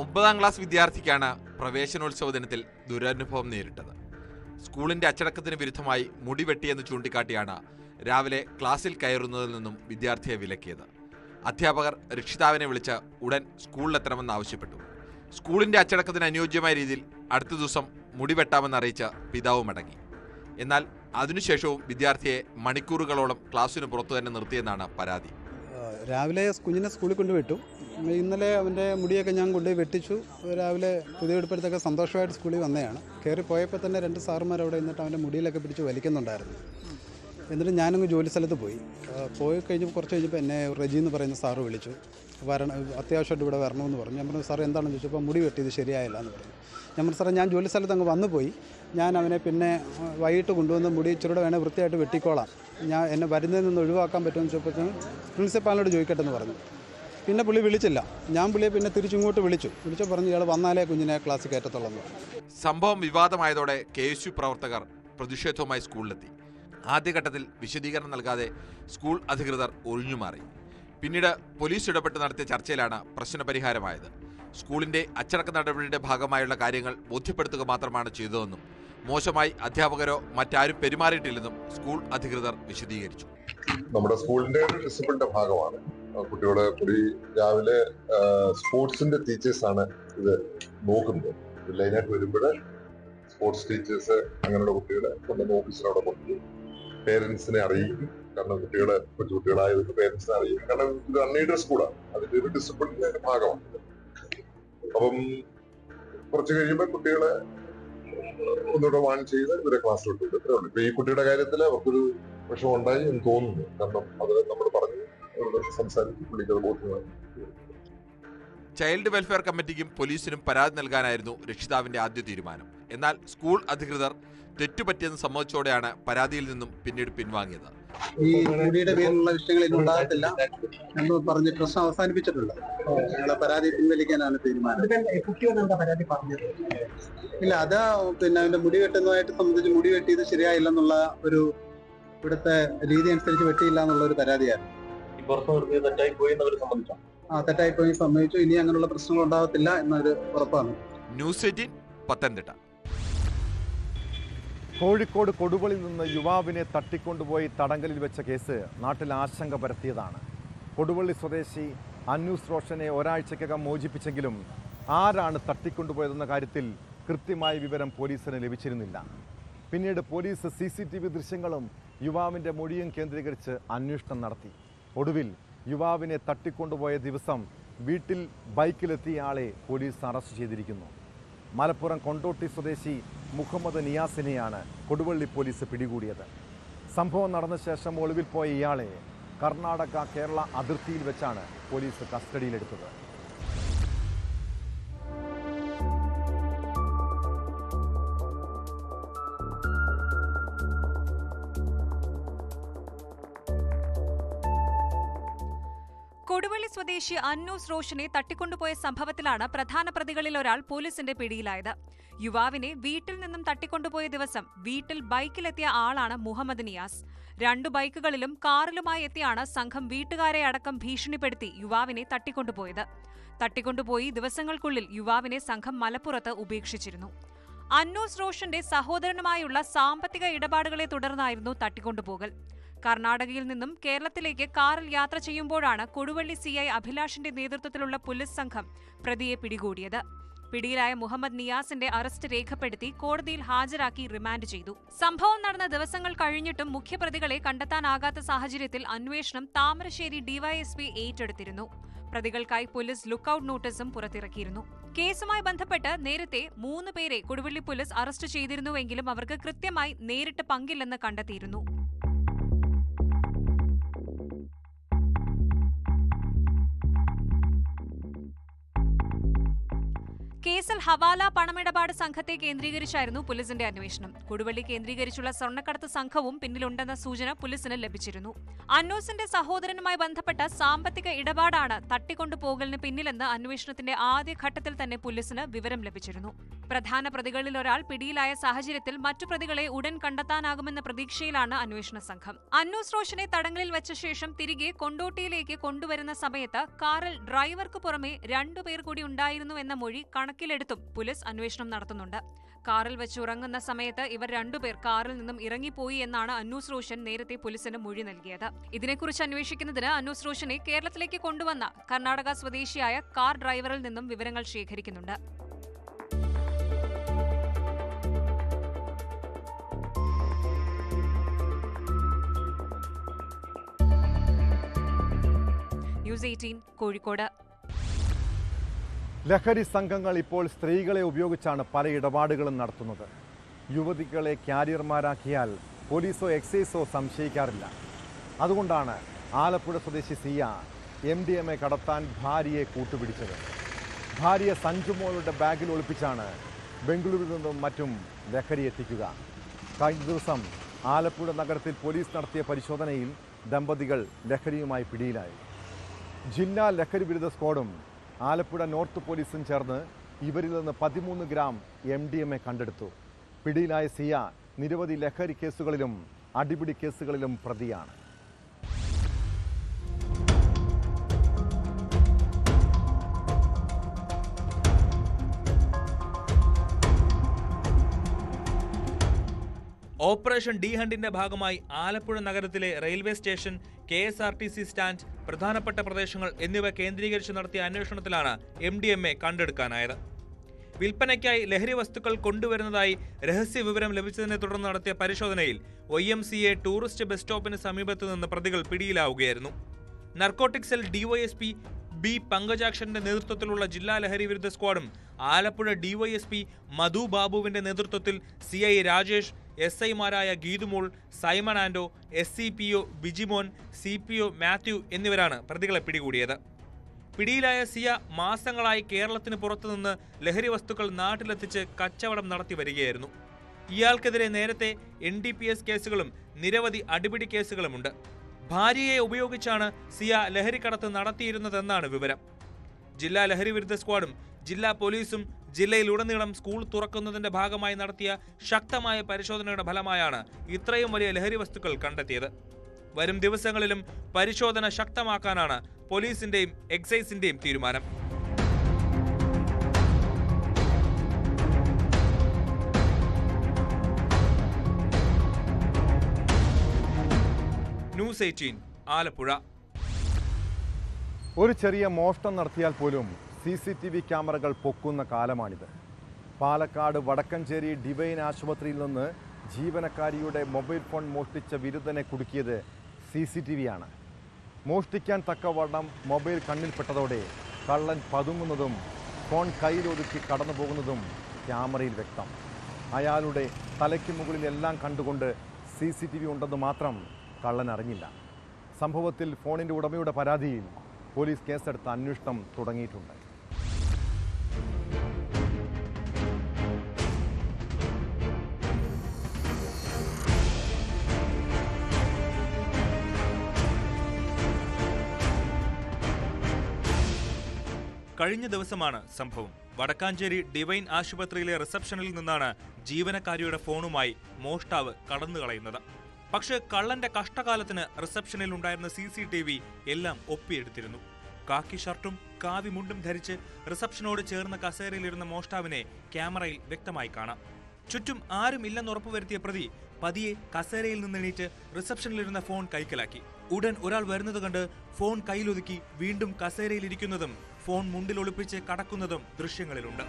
9ാം ക്ലാസ് വിദ്യാർത്ഥിക്കാണ് പ്രവേശനോത്സവ ദിനത്തിൽ ദുരനുഭവം നേരിട്ടത്. സ്കൂളിന്റെ അച്ചടക്കത്തിന് വിരുദ്ധമായി മുടി വെട്ടിയെന്ന് ചൂണ്ടിക്കാട്ടിയാണ് രാവിലെ ക്ലാസ്സിൽ കയറുന്നതിൽ നിന്നും വിദ്യാർത്ഥിയെ വിലക്കിയത്. അധ്യാപകർ രക്ഷിതാവിനെ വിളിച്ച് ഉടൻ സ്കൂളിലെത്തണമെന്ന് ആവശ്യപ്പെട്ടു. സ്കൂളിന്റെ അച്ചടക്കത്തിന് അനുയോജ്യമായ രീതിയിൽ അടുത്ത ദിവസം മുടി വെട്ടാമെന്ന് അറിയിച്ച് പിതാവ് മടങ്ങി. എന്നാൽ അതിനുശേഷവും വിദ്യാർത്ഥിയെ മണിക്കൂറുകളോളം ക്ലാസ്സിന് പുറത്തു തന്നെ നിർത്തിയെന്നാണ് പരാതി. രാവിലെ കുഞ്ഞിനെ സ്കൂളിൽ കൊണ്ടുവിട്ടു. ഇന്നലെ അവൻ്റെ മുടിയൊക്കെ ഞാൻ കൊണ്ടുപോയി വെട്ടിച്ചു. രാവിലെ പുതിയ ഉടുപ്പെടുത്തൊക്കെ സന്തോഷമായിട്ട് സ്കൂളിൽ വന്നതാണ്. കയറി പോയപ്പോൾ തന്നെ 2 സാറുമാർ അവിടെ നിന്നിട്ട് അവൻ്റെ മുടിയിലൊക്കെ പിടിച്ച് വലിക്കുന്നുണ്ടായിരുന്നു. എന്നിട്ട് ഞാനങ്ങ് ജോലി സ്ഥലത്ത് പോയി കഴിഞ്ഞപ്പോൾ കുറച്ച് കഴിഞ്ഞപ്പോൾ എന്നെ റജി എന്ന് പറയുന്ന സാറ് വിളിച്ചു. അത്യാവശ്യമായിട്ട് ഇവിടെ വരണമെന്ന് പറഞ്ഞു. ഞാൻ പറഞ്ഞു സാർ എന്താണെന്ന് ചോദിച്ചപ്പോൾ മുടി വെട്ടിയത് ശരിയായില്ല എന്ന് പറഞ്ഞു. ഞാൻ പറഞ്ഞു സാറേ ഞാൻ ജോലി സ്ഥലത്ത് അങ്ങ് വന്നു പോയി, ഞാൻ അവനെ പിന്നെ വൈകിട്ട് കൊണ്ടുവന്ന് മുടി ഇച്ചിരൂടെ വേണേൽ വൃത്തിയായിട്ട് വെട്ടിക്കോളാം, എന്നെ വരുന്നതിൽ നിന്ന് ഒഴിവാക്കാൻ പറ്റുമെന്ന് ചോദിച്ചപ്പോൾ പ്രിൻസിപ്പാളിനോട് ചോദിക്കട്ടെ എന്ന് പറഞ്ഞു. പിന്നെ പുള്ളി വിളിച്ചില്ല. ഞാൻ പുള്ളിയെ പിന്നെ തിരിച്ചിങ്ങോട്ട് വിളിച്ചു പറഞ്ഞു ഇയാൾ വന്നാലേ കുഞ്ഞിനെ ക്ലാസ്സിൽ കയറ്റത്തുള്ളൂ. സംഭവം വിവാദമായതോടെ KSU പ്രവർത്തകർ പ്രതിഷേധവുമായി സ്കൂളിലെത്തി. ആദ്യഘട്ടത്തിൽ വിശദീകരണം നൽകാതെ സ്കൂൾ അധികൃതർ ഒഴിഞ്ഞുമാറി. പിന്നീട് പോലീസ് ഇടപെട്ട് നടത്തിയ ചർച്ചയിലാണ് പ്രശ്നപരിഹാരമായത്. സ്കൂളിന്റെ അച്ചടക്ക നടപടിയുടെ ഭാഗമായുള്ള കാര്യങ്ങൾ ബോധ്യപ്പെടുത്തുക മാത്രമാണ് ചെയ്തതെന്നും മോശമായി അധ്യാപകരോ മറ്റാരും പെരുമാറിയിട്ടില്ലെന്നും സ്കൂൾ അധികൃതർ വിശദീകരിച്ചു. നമ്മുടെ സ്കൂളിന്റെ ഡിസിപ്ലിന്റെ ഭാഗമാണ്. കുട്ടികളെ രാവിലെ സ്പോർട്സിന്റെ ടീച്ചേഴ്സാണ് ഇത് നോക്കുന്നത്. ലൈനായിട്ട് വരുമ്പോൾ സ്പോർട്സ് ടീച്ചേഴ്സ് അങ്ങനെയുള്ള കുട്ടികളെ കൊണ്ടുവന്ന് ഓഫീസിനവിടെ കൊണ്ടുപോയി പേരൻസിനെ അറിയിക്കും. കാരണം കൊച്ചുകുട്ടികളായതുകൊണ്ട് പേരൻസിനെ അറിയിക്കും. കാരണം ഇത് അൺഎയ്ഡഡ് സ്കൂളാണ്, അതിന്റെ ഒരു ഡിസിപ്ലിന്റെ ഭാഗമാണ്. അപ്പം കുറച്ച് കഴിയുമ്പോൾ കുട്ടികളെ ഒന്നുകൂടെ വാൺ ചെയ്ത് ഇവരെ ക്ലാസ് വിട്ടു. ഇപ്പൊ ഈ കുട്ടിയുടെ കാര്യത്തിൽ അവർക്കൊരു വിഷമം ഉണ്ടായി എന്ന് തോന്നുന്നു. കാരണം അത് നമ്മൾ പറഞ്ഞു സംസാരിച്ച് പുള്ളിക്ക് ബോധ്യമായി. ചൈൽഡ് വെൽഫെയർ കമ്മിറ്റിക്കും പോലീസിനും പരാതി നൽകാനായിരുന്നു രക്ഷിതാവിന്റെ ആദ്യ തീരുമാനം. എന്നാൽ സ്കൂൾ അധികൃതർ തെറ്റുപറ്റിയെന്ന് സമ്മതിച്ചോടെയാണ് പരാതിയിൽ നിന്നും പിന്നീട് പിൻവാങ്ങിയത്. ഈ മുടിയുടെ പേരിലുള്ള വിഷയങ്ങൾ ഉണ്ടാകത്തില്ല എന്ന് പറഞ്ഞ് പ്രശ്നം അവസാനിപ്പിച്ചിട്ടുണ്ട്. ഞങ്ങളെ പരാതി പിൻവലിക്കാനാണ് തീരുമാനം. ഇല്ല, അത് പിന്നെ അവന്റെ മുടി വെട്ടുന്നതായിട്ട് സംബന്ധിച്ച് മുടി വെട്ടിയത് ശരിയായില്ലെന്നുള്ള ഒരു ഇവിടുത്തെ രീതി അനുസരിച്ച് വെട്ടിയില്ല എന്നുള്ള ഒരു പരാതിയായിരുന്നു. തെറ്റായിപ്പോയി സമ്മതിച്ചു. ഇനി അങ്ങനെയുള്ള പ്രശ്നങ്ങൾ ഉണ്ടാകത്തില്ല എന്നൊരു ഉറപ്പാണ്. ന്യൂസ് 18 പത്തനംതിട്ട. കോഴിക്കോട് കൊടുവള്ളിയിൽ നിന്ന് യുവാവിനെ തട്ടിക്കൊണ്ടുപോയി തടങ്കലിൽ വെച്ച കേസ് നാട്ടിൽ ആശങ്ക പരത്തിയതാണ്. കൊടുവള്ളി സ്വദേശി അന്നൂസ് റോഷനെ ഒരാഴ്ചക്കകം മോചിപ്പിച്ചെങ്കിലും ആരാണ് തട്ടിക്കൊണ്ടുപോയതെന്ന കാര്യത്തിൽ കൃത്യമായ വിവരം പോലീസിന് ലഭിച്ചിരുന്നില്ല. പിന്നീട് പോലീസ് CCTV ദൃശ്യങ്ങളും യുവാവിൻ്റെ മൊഴിയും കേന്ദ്രീകരിച്ച് അന്വേഷണം നടത്തി. ഒടുവിൽ യുവാവിനെ തട്ടിക്കൊണ്ടുപോയ ദിവസം വീട്ടിൽ ബൈക്കിലെത്തിയ ആളെ പോലീസ് അറസ്റ്റ് ചെയ്തിരിക്കുന്നു. മലപ്പുറം കൊണ്ടോട്ടി സ്വദേശി മുഹമ്മദ് നിയാസിനെയാണ് കൊടുവള്ളി പോലീസ് പിടികൂടിയത്. സംഭവം നടന്ന ശേഷം ഒളിവിൽ പോയ ഇയാളെ കർണാടക കേരള അതിർത്തിയിൽ വെച്ചാണ് പോലീസ് കസ്റ്റഡിയിലെടുത്തത്. കൊടുവള്ളി സ്വദേശി അന്നൂസ് റോഷനെ തട്ടിക്കൊണ്ടുപോയ സംഭവത്തിലാണ് പ്രധാന പ്രതികളിൽ ഒരാൾ പോലീസിന്റെ പിടിയിലായത്. യുവാവിനെ വീട്ടിൽ നിന്നും തട്ടിക്കൊണ്ടുപോയ ദിവസം വീട്ടിൽ ബൈക്കിലെത്തിയ ആളാണ് മുഹമ്മദ് നിയാസ്. 2 ബൈക്കുകളിലും കാറിലുമായി എത്തിയാണ് സംഘം വീട്ടുകാരെ അടക്കം ഭീഷണിപ്പെടുത്തി യുവാവിനെ തട്ടിക്കൊണ്ടുപോയത്. തട്ടിക്കൊണ്ടുപോയി ദിവസങ്ങൾക്കുള്ളിൽ യുവാവിനെ സംഘം മലപ്പുറത്ത് ഉപേക്ഷിച്ചിരുന്നു. അന്നൂസ് റോഷന്റെ സഹോദരനുമായുള്ള സാമ്പത്തിക ഇടപാടുകളെ തുടർന്നായിരുന്നു തട്ടിക്കൊണ്ടുപോകൽ. കർണാടകയിൽ നിന്നും കേരളത്തിലേക്ക് കാറിൽ യാത്ര ചെയ്യുമ്പോഴാണ് കൊടുവള്ളി CI അഭിലാഷിന്റെ നേതൃത്വത്തിലുള്ള പോലീസ് സംഘം പ്രതിയെ പിടികൂടിയത്. പിടിയിലായ മുഹമ്മദ് നിയാസിന്റെ അറസ്റ്റ് രേഖപ്പെടുത്തി കോടതിയിൽ ഹാജരാക്കി റിമാൻഡ് ചെയ്തു. സംഭവം നടന്ന ദിവസങ്ങൾ കഴിഞ്ഞിട്ടും മുഖ്യപ്രതികളെ കണ്ടെത്താനാകാത്ത സാഹചര്യത്തിൽ അന്വേഷണം താമരശ്ശേരി DYSP ഏറ്റെടുത്തിരുന്നു. പ്രതികൾക്കായി പോലീസ് ലുക്കൌട്ട് നോട്ടീസും പുറത്തിറക്കിയിരുന്നു. കേസുമായി ബന്ധപ്പെട്ട് നേരത്തെ 3 പേരെ കൊടുവള്ളി പോലീസ് അറസ്റ്റ് ചെയ്തിരുന്നുവെങ്കിലും അവർക്ക് കൃത്യമായി നേരിട്ട് പങ്കില്ലെന്ന് കണ്ടെത്തിയിരുന്നു. കേസിൽ ഹവാല പണമിടപാട് സംഘത്തെ കേന്ദ്രീകരിച്ചായിരുന്നു പോലീസിന്റെ അന്വേഷണം. കൊടുവള്ളി കേന്ദ്രീകരിച്ചുള്ള സ്വർണ്ണക്കടത്ത് സംഘവും പിന്നിലുണ്ടെന്ന സൂചന പോലീസിന് ലഭിച്ചിരുന്നു. അന്നൂസിന്റെ സഹോദരനുമായി ബന്ധപ്പെട്ട സാമ്പത്തിക ഇടപാടാണ് തട്ടിക്കൊണ്ടുപോകലിന് പിന്നിലെന്ന് അന്വേഷണത്തിന്റെ ആദ്യഘട്ടത്തിൽ തന്നെ പോലീസിന് വിവരം ലഭിച്ചിരുന്നു. പ്രധാന പ്രതികളിൽ ഒരാൾ പിടിയിലായ സാഹചര്യത്തിൽ മറ്റു പ്രതികളെ ഉടൻ കണ്ടെത്താനാകുമെന്ന പ്രതീക്ഷയിലാണ് അന്വേഷണ സംഘം. അന്നൂസ് റോഷനെ തടങ്കലിൽ വെച്ച ശേഷം തിരികെ കൊണ്ടോട്ടിയിലേക്ക് കൊണ്ടുവരുന്ന സമയത്ത് കാറിൽ ഡ്രൈവർക്ക് പുറമെ 2 പേർ കൂടി ഉണ്ടായിരുന്നുവെന്ന മൊഴി കണക്കിലെടുത്തും പോലീസ് അന്വേഷണം നടത്തുന്നുണ്ട്. കാറിൽ വെച്ച് ഉറങ്ങുന്ന സമയത്ത് ഇവർ 2 പേർ കാറിൽ നിന്നും ഇറങ്ങിപ്പോയി എന്നാണ് അന്നൂസ് റോഷൻ നേരത്തെ പോലീസിന് മൊഴി നൽകിയത്. ഇതിനെക്കുറിച്ച് അന്വേഷിക്കുന്നതിന് അന്നൂസ് റോഷനെ കേരളത്തിലേക്ക് കൊണ്ടുവന്ന കർണാടക സ്വദേശിയായ കാർ ഡ്രൈവറിൽ നിന്നും വിവരങ്ങൾ ശേഖരിക്കുന്നുണ്ട്. ന്യൂസ് 18 കോഴിക്കോട്. ലഹരി സംഘങ്ങൾ ഇപ്പോൾ സ്ത്രീകളെ ഉപയോഗിച്ചാണ് പല ഇടപാടുകളും നടത്തുന്നത്. യുവതികളെ ക്യാരിയർമാരാക്കിയാൽ പോലീസോ എക്സൈസോ സംശയിക്കാറില്ല. അതുകൊണ്ടാണ് ആലപ്പുഴ സ്വദേശി സിയ MDMA കടത്താൻ ഭാര്യയെ കൂട്ടുപിടിച്ചത്. ഭാര്യയെ സഞ്ജുമോളുടെ ബാഗിൽ ഒളിപ്പിച്ചാണ് ബംഗളൂരുവിൽ നിന്നും മറ്റും ലഹരി എത്തിക്കുക. കഴിഞ്ഞ ദിവസം ആലപ്പുഴ നഗരത്തിൽ പോലീസ് നടത്തിയ പരിശോധനയിൽ ദമ്പതികൾ ലഹരിയുമായി പിടിയിലായി. ജില്ലാ ലഹരി വിരുദ്ധ സ്ക്വാഡും ആലപ്പുഴ നോർത്ത് പോലീസും ചേർന്ന് ഇവരിൽ നിന്ന് 13 ഗ്രാം MDMA കണ്ടെടുത്തു. പിടിയിലായ സിയ നിരവധി ലഹരി കേസുകളിലും അടിപിടി കേസുകളിലും പ്രതിയാണ്. ഓപ്പറേഷൻ ഡി ഹണ്ടിന്റെ ഭാഗമായി ആലപ്പുഴ നഗരത്തിലെ റെയിൽവേ സ്റ്റേഷൻ, KSRTC സ്റ്റാൻഡ്, പ്രധാനപ്പെട്ട പ്രദേശങ്ങൾ എന്നിവ കേന്ദ്രീകരിച്ച് നടത്തിയ അന്വേഷണത്തിലാണ് MDMA കണ്ടെടുക്കാനായത്. വിൽപ്പനയ്ക്കായി ലഹരി വസ്തുക്കൾ കൊണ്ടുവരുന്നതായി രഹസ്യ വിവരം ലഭിച്ചതിനെ തുടർന്ന് നടത്തിയ പരിശോധനയിൽ YMCA ടൂറിസ്റ്റ് ബസ് സ്റ്റോപ്പിന് സമീപത്ത് നിന്ന് പ്രതികൾ പിടിയിലാവുകയായിരുന്നു. നർക്കോട്ടിക് സെൽ DYSP B പങ്കജാക്ഷന്റെ നേതൃത്വത്തിലുള്ള ജില്ലാ ലഹരി വിരുദ്ധ സ്ക്വാഡും ആലപ്പുഴ DYSP മധു ബാബുവിന്റെ നേതൃത്വത്തിൽ CI രാജേഷ്, SI-മാരായ ഗീതുമോൾ, സൈമൺ ആൻഡോ, SCPO ബിജിമോൻ, CPO മാത്യു എന്നിവരാണ് പ്രതികളെ പിടികൂടിയത്. പിടിയിലായ സിയ മാസങ്ങളായി കേരളത്തിന് പുറത്തുനിന്ന് ലഹരി വസ്തുക്കൾ നാട്ടിലെത്തിച്ച് കച്ചവടം നടത്തി വരികയായിരുന്നു. ഇയാൾക്കെതിരെ നേരത്തെ NDPS കേസുകളും നിരവധി അടിപിടി കേസുകളുമുണ്ട്. ഭാര്യയെ ഉപയോഗിച്ചാണ് സിയ ലഹരിക്കടത്ത് നടത്തിയിരുന്നതെന്നാണ് വിവരം. ജില്ലാ ലഹരി വിരുദ്ധ സ്ക്വാഡും ജില്ലാ പോലീസും ജില്ലയിലുടനീളം സ്കൂൾ തുറക്കുന്നതിന്റെ ഭാഗമായി നടത്തിയ ശക്തമായ പരിശോധനയുടെ ഫലമായാണ് ഇത്രയും വലിയ ലഹരി വസ്തുക്കൾ കണ്ടെത്തിയത്. വരും ദിവസങ്ങളിലും പരിശോധന ശക്തമാക്കാനാണ് പോലീസിന്റെയും എക്സൈസിന്റെയും തീരുമാനം. ന്യൂസ് 18 ആലപ്പുഴ. ഒരു ചെറിയ മോഷണം നടത്തിയാൽ പോലും CCTV ക്യാമറകൾ പൊക്കുന്ന കാലമാണിത്. പാലക്കാട് വടക്കഞ്ചേരി ഡിവൈൻ ആശുപത്രിയിൽ നിന്ന് ജീവനക്കാരിയുടെ മൊബൈൽ ഫോൺ മോഷ്ടിച്ച വിരുദ്ധനെ കുടുക്കിയത് CCTV ആണ്. മോഷ്ടിക്കാൻ തക്കവണ്ണം മൊബൈൽ കണ്ണിൽപ്പെട്ടതോടെ കള്ളൻ പതുങ്ങുന്നതും ഫോൺ കയ്യിലൊതുക്കി കടന്നു പോകുന്നതും ക്യാമറയിൽ വ്യക്തം. അയാളുടെ തലയ്ക്ക് മുകളിൽ എല്ലാം കണ്ടുകൊണ്ട് CCTV ഉണ്ടെന്ന് മാത്രം കള്ളൻ അറിഞ്ഞില്ല. സംഭവത്തിൽ ഫോണിൻ്റെ ഉടമയുടെ പരാതിയിൽ പോലീസ് കേസെടുത്ത് അന്വേഷണം തുടങ്ങിയിട്ടുണ്ട്. കഴിഞ്ഞ ദിവസമാണ് സംഭവം. വടക്കാഞ്ചേരി ഡിവൈൻ ആശുപത്രിയിലെ റിസപ്ഷനിൽ നിന്നാണ് ജീവനക്കാരിയുടെ ഫോണുമായി മോഷ്ടാവ് കടന്നുകളയുന്നത്. പക്ഷേ കള്ളന്റെ കഷ്ടകാലത്തിന് റിസപ്ഷനിൽ ഉണ്ടായിരുന്ന CCTV എല്ലാം ഒപ്പിയെടുത്തിരുന്നു. കാക്കി ഷർട്ടും കാവി മുണ്ടും ധരിച്ച് റിസപ്ഷനോട് ചേർന്ന കസേരയിലിരുന്ന മോഷ്ടാവിനെ ക്യാമറയിൽ വ്യക്തമായി കാണാം. ചുറ്റും ആരും ഇല്ലെന്ന് ഉറപ്പുവരുത്തിയ പ്രതി പതിയെ കസേരയിൽ നിന്നെണീറ്റ് റിസപ്ഷനിലിരുന്ന ഫോൺ കൈക്കലാക്കി. ഉടൻ ഒരാൾ വരുന്നത് കണ്ട് ഫോൺ കയ്യിലൊതുക്കി വീണ്ടും കസേരയിലിരിക്കുന്നതും ഫോൺ മുണ്ടിൽ ഒളിപ്പിച്ച് കടക്കുന്നതും ദൃശ്യങ്ങളിലുണ്ട്.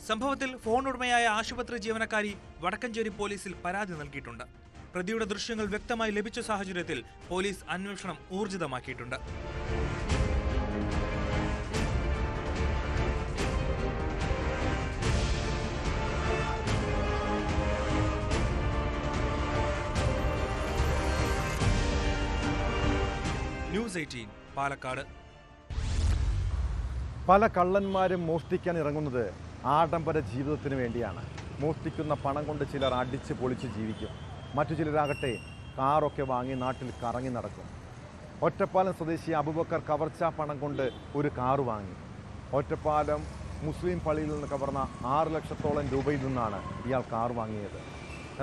സംഭവത്തിൽ ഫോൺ ഉടമയായ ആശുപത്രി ജീവനക്കാരി വടക്കഞ്ചേരി പോലീസിൽ പരാതി നൽകിയിട്ടുണ്ട്. പ്രതിയുടെ ദൃശ്യങ്ങൾ വ്യക്തമായി ലഭിച്ച സാഹചര്യത്തിൽ പോലീസ് അന്വേഷണം ഊർജിതമാക്കിയിട്ടുണ്ട്. ന്യൂസ് 18 പാലക്കാട്. പല കള്ളന്മാരും മോഷ്ടിക്കാൻ ഇറങ്ങുന്നത് ആഡംബര ജീവിതത്തിന് വേണ്ടിയാണ്. മോഷ്ടിക്കുന്ന പണം കൊണ്ട് ചിലർ അടിച്ച് പൊളിച്ച് ജീവിക്കും. മറ്റു ചിലരാകട്ടെ കാറൊക്കെ വാങ്ങി നാട്ടിൽ കറങ്ങി നടക്കും. ഒറ്റപ്പാലം സ്വദേശി അബൂബക്കർ കവർച്ചാ പണം കൊണ്ട് ഒരു കാറ് വാങ്ങി. ഒറ്റപ്പാലം മുസ്ലിം പള്ളിയിൽ നിന്ന് കവർന്ന 6 ലക്ഷത്തോളം രൂപയിൽ നിന്നാണ് ഇയാൾ കാർ വാങ്ങിയത്.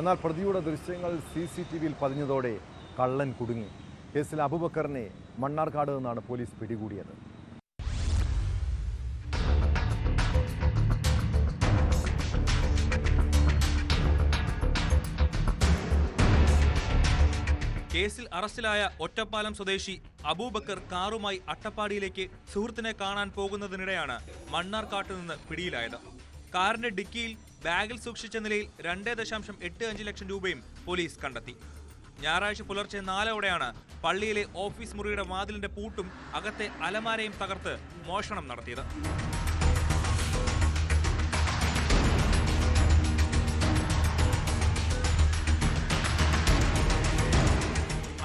എന്നാൽ പ്രതിയുടെ ദൃശ്യങ്ങൾ CCTVയിൽ പതിഞ്ഞതോടെ കള്ളൻ കുടുങ്ങി. കേസിൽ അബൂബക്കറിനെ മണ്ണാർക്കാട് നിന്നാണ് പോലീസ് പിടികൂടിയത്. കേസിൽ അറസ്റ്റിലായ ഒറ്റപ്പാലം സ്വദേശി അബൂബക്കർ കാറുമായി അട്ടപ്പാടിയിലേക്ക് സുഹൃത്തിനെ കാണാൻ പോകുന്നതിനിടെയാണ് മണ്ണാർക്കാട്ട് നിന്ന് പിടിയിലായത്. കാറിന്റെ ഡിക്കിയിൽ ബാഗിൽ സൂക്ഷിച്ച നിലയിൽ 2.85 ലക്ഷം രൂപയും പോലീസ് കണ്ടെത്തി. ഞായറാഴ്ച പുലർച്ചെ 4:00ഓടെയാണ് പള്ളിയിലെ ഓഫീസ് മുറിയുടെ വാതിലിന്റെ പൂട്ടും അകത്തെ അലമാരയും തകർത്ത് മോഷണം നടത്തിയത്.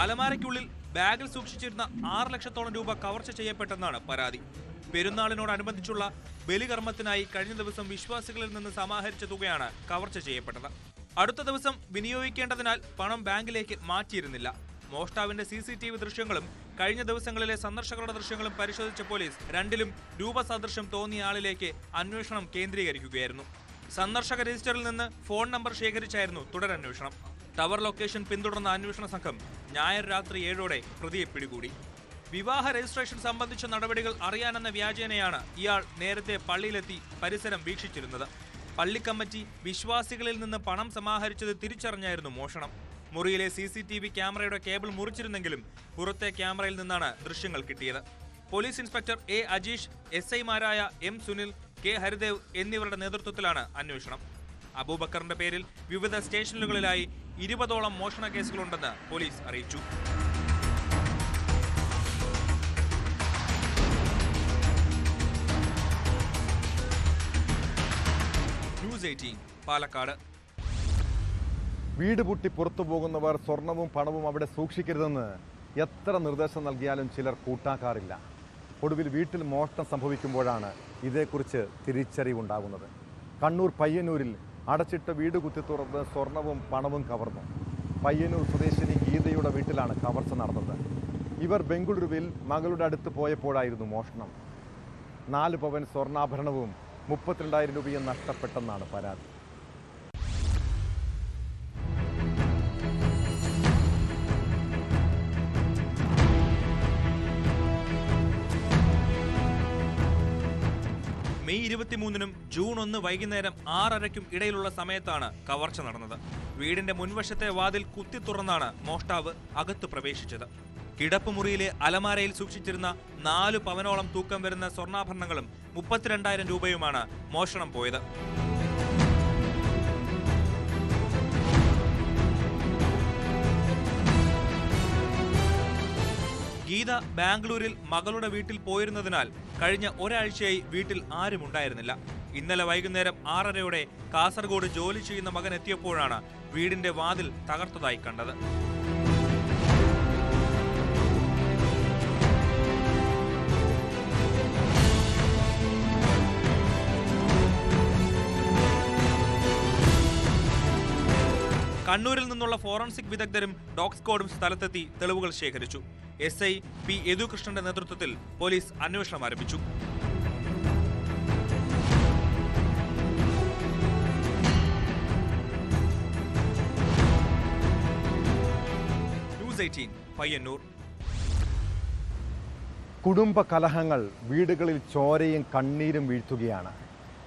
അലമാരയ്ക്കുള്ളിൽ ബാഗിൽ സൂക്ഷിച്ചിരുന്ന 6 ലക്ഷത്തോളം രൂപ കവർച്ച ചെയ്യപ്പെട്ടെന്നാണ് പരാതി. പെരുന്നാളിനോടനുബന്ധിച്ചുള്ള ബലികർമ്മത്തിനായി കഴിഞ്ഞ ദിവസം വിശ്വാസികളിൽ നിന്ന് സമാഹരിച്ച തുകയാണ് കവർച്ച ചെയ്യപ്പെട്ടത്. അടുത്ത ദിവസം വിനിയോഗിക്കേണ്ടതിനാൽ പണം ബാങ്കിലേക്ക് മാറ്റിയിരുന്നില്ല. മോഷ്ടാവിന്റെ CCTV ദൃശ്യങ്ങളും കഴിഞ്ഞ ദിവസങ്ങളിലെ സന്ദർശകരുടെ ദൃശ്യങ്ങളും പരിശോധിച്ച പോലീസ് രണ്ടിലും രൂപസദൃശ്യം തോന്നിയ ആളിലേക്ക് അന്വേഷണം കേന്ദ്രീകരിക്കുകയായിരുന്നു. സന്ദർശക രജിസ്റ്ററിൽ നിന്ന് ഫോൺ നമ്പർ ശേഖരിച്ചായിരുന്നു തുടരന്വേഷണം. ടവർ ലൊക്കേഷൻ പിന്തുടർന്ന അന്വേഷണ സംഘം ഞായർ രാത്രി 7:00ഓടെ പ്രതിയെ പിടികൂടി. വിവാഹ രജിസ്ട്രേഷൻ സംബന്ധിച്ച നടപടികൾ അറിയാനെന്ന വ്യാജേനയാണ് ഇയാൾ നേരത്തെ പള്ളിയിലെത്തി പരിസരം വീക്ഷിച്ചിരുന്നത്. പള്ളി കമ്മിറ്റി വിശ്വാസികളിൽ നിന്ന് പണം സമാഹരിച്ചത് തിരിച്ചറിഞ്ഞായിരുന്നു മോഷണം. മുറിയിലെ CCTV ക്യാമറയുടെ കേബിൾ മുറിച്ചിരുന്നെങ്കിലും പുറത്തെ ക്യാമറയിൽ നിന്നാണ് ദൃശ്യങ്ങൾ കിട്ടിയത്. Police inspector A. അജീഷ്, SI-മാരായ M. സുനിൽ, K. ഹരിദേവ് എന്നിവരുടെ നേതൃത്വത്തിലാണ് അന്വേഷണം. അബൂബക്കറിന്റെ പേരിൽ വിവിധ സ്റ്റേഷനുകളിലായി 20ഓളം മോഷണ കേസുകളുണ്ടെന്ന് പോലീസ് അറിയിച്ചു. ന്യൂസ് 18 പാലക്കാട്. വീട് പൂട്ടി പുറത്തു പോകുന്നവർ സ്വർണവും പണവും അവിടെ സൂക്ഷിക്കരുതെന്ന് എത്ര നിർദ്ദേശം നൽകിയാലും ചിലർ കൂട്ടാക്കാറില്ല. ഒടുവിൽ വീട്ടിൽ മോഷണം സംഭവിക്കുമ്പോഴാണ് ഇതേക്കുറിച്ച് തിരിച്ചറിവുണ്ടാകുന്നത്. കണ്ണൂർ പയ്യന്നൂരിൽ അടച്ചിട്ട വീട് കുത്തി തുറന്ന് സ്വർണവും പണവും കവർന്നു. പയ്യന്നൂർ സ്വദേശിനി ഗീതയുടെ വീട്ടിലാണ് കവർച്ച നടന്നത്. ഇവർ ബംഗളൂരുവിൽ മകളുടെ അടുത്ത് പോയപ്പോഴായിരുന്നു മോഷണം. 4 പവൻ സ്വർണ്ണാഭരണവും 32,000 രൂപയും നഷ്ടപ്പെട്ടെന്നാണ് പരാതി. മെയ് 23-നും ജൂൺ 1 വൈകുന്നേരം 6:30-ക്കും ഇടയിലുള്ള സമയത്താണ് കവർച്ച നടന്നത്. വീടിന്റെ മുൻവശത്തെ വാതിൽ കുത്തി തുറന്നാണ് മോഷ്ടാവ് അകത്ത് പ്രവേശിച്ചത്. കിടപ്പുമുറിയിലെ അലമാരയിൽ സൂക്ഷിച്ചിരുന്ന 4 പവനോളം തൂക്കം വരുന്ന സ്വർണ്ണാഭരണങ്ങളും 32,000 രൂപയുമാണ് മോഷണം പോയത്. ഗീത ബാംഗ്ലൂരിൽ മകളുടെ വീട്ടിൽ പോയിരുന്നതിനാൽ കഴിഞ്ഞ ഒരാഴ്ചയായി വീട്ടിൽ ആരും ഉണ്ടായിരുന്നില്ല. ഇന്നലെ വൈകുന്നേരം 6:30-ഓടെ കാസർഗോഡ് ജോലി ചെയ്യുന്ന മകൻ എത്തിയപ്പോഴാണ് വീടിന്റെ വാതിൽ തകർത്തതായി കണ്ടത്. കണ്ണൂരിൽ നിന്നുള്ള ഫോറൻസിക് വിദഗ്ധരും ഡോഗ് സ്ക്വാഡും സ്ഥലത്തെത്തി തെളിവുകൾ ശേഖരിച്ചു. SI P. യദുകൃഷ്ണന്റെ നേതൃത്വത്തിൽ പോലീസ് അന്വേഷണം ആരംഭിച്ചു. News 18 പയ്യന്നൂർ. കുടുംബ കലഹങ്ങൾ വീടുകളിൽ ചോരയും കണ്ണീരും വീഴ്ത്തുകയാണ്.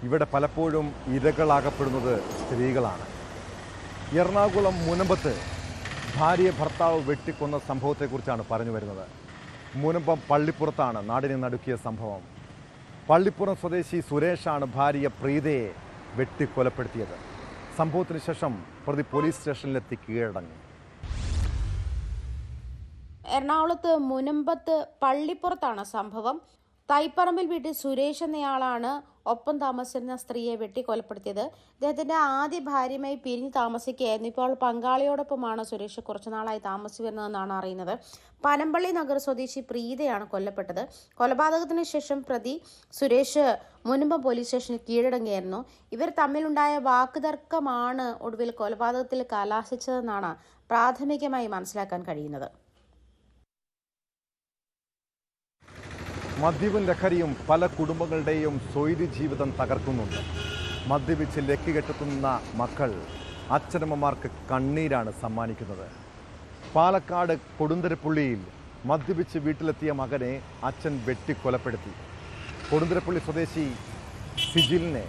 ഇവിടെ പലപ്പോഴും ഇരകളാകപ്പെടുന്നത് സ്ത്രീകളാണ്. എറണാകുളം മുനമ്പത്ത് ഭാര്യയെ ഭർത്താവ് വെട്ടിക്കൊന്ന സംഭവത്തെക്കുറിച്ചാണ് പറഞ്ഞു വരുന്നത്. മുനമ്പം പള്ളിപ്പുറത്താണ് നാടിനെ നടുക്കിയ സംഭവം. പള്ളിപ്പുറം സ്വദേശി സുരേഷാണ് ഭാര്യ പ്രീതയെ വെട്ടിക്കൊലപ്പെടുത്തിയത്. സംഭവത്തിന് ശേഷം പ്രതി പോലീസ് സ്റ്റേഷനിലെത്തി കീഴടങ്ങി. എറണാകുളത്ത് മുനമ്പത്ത് പള്ളിപ്പുറത്താണ് സംഭവം. തൈപ്പറമ്പിൽ വീട്ടിൽ സുരേഷ് എന്നയാളാണ് ഒപ്പം താമസിച്ചിരുന്ന സ്ത്രീയെ വെട്ടിക്കൊലപ്പെടുത്തിയത്. ഇദ്ദേഹത്തിന്റെ ആദ്യ ഭാര്യയുമായി പിരിഞ്ഞ് താമസിക്കുകയായിരുന്നു. ഇപ്പോൾ പങ്കാളിയോടൊപ്പമാണ് സുരേഷ് കുറച്ചുനാളായി താമസിച്ചു വരുന്നതെന്നാണ് അറിയുന്നത്. പനമ്പള്ളി നഗർ സ്വദേശി പ്രീതയാണ് കൊല്ലപ്പെട്ടത്. കൊലപാതകത്തിന് ശേഷം പ്രതി സുരേഷ് മുനമ്പം പോലീസ് സ്റ്റേഷനിൽ കീഴടങ്ങിയായിരുന്നു. ഇവർ തമ്മിലുണ്ടായ വാക്കുതർക്കമാണ് ഒടുവിൽ കൊലപാതകത്തിൽ കലാശിച്ചതെന്നാണ് പ്രാഥമികമായി മനസ്സിലാക്കാൻ കഴിയുന്നത്. മദ്യവും ലഹരിയും പല കുടുംബങ്ങളുടെയും സ്വൈര്യ ജീവിതം തകർക്കുന്നുണ്ട്. മദ്യപിച്ച് ലക്കുകെട്ടുന്ന മക്കൾ അച്ഛനമ്മമാർക്ക് കണ്ണീരാണ് സമ്മാനിക്കുന്നത്. പാലക്കാട് കൊടുന്തരപ്പുള്ളിയിൽ മദ്യപിച്ച് വീട്ടിലെത്തിയ മകനെ അച്ഛൻ വെട്ടിക്കൊലപ്പെടുത്തി. കൊടുന്തരപ്പുള്ളി സ്വദേശി സിജിലിനെ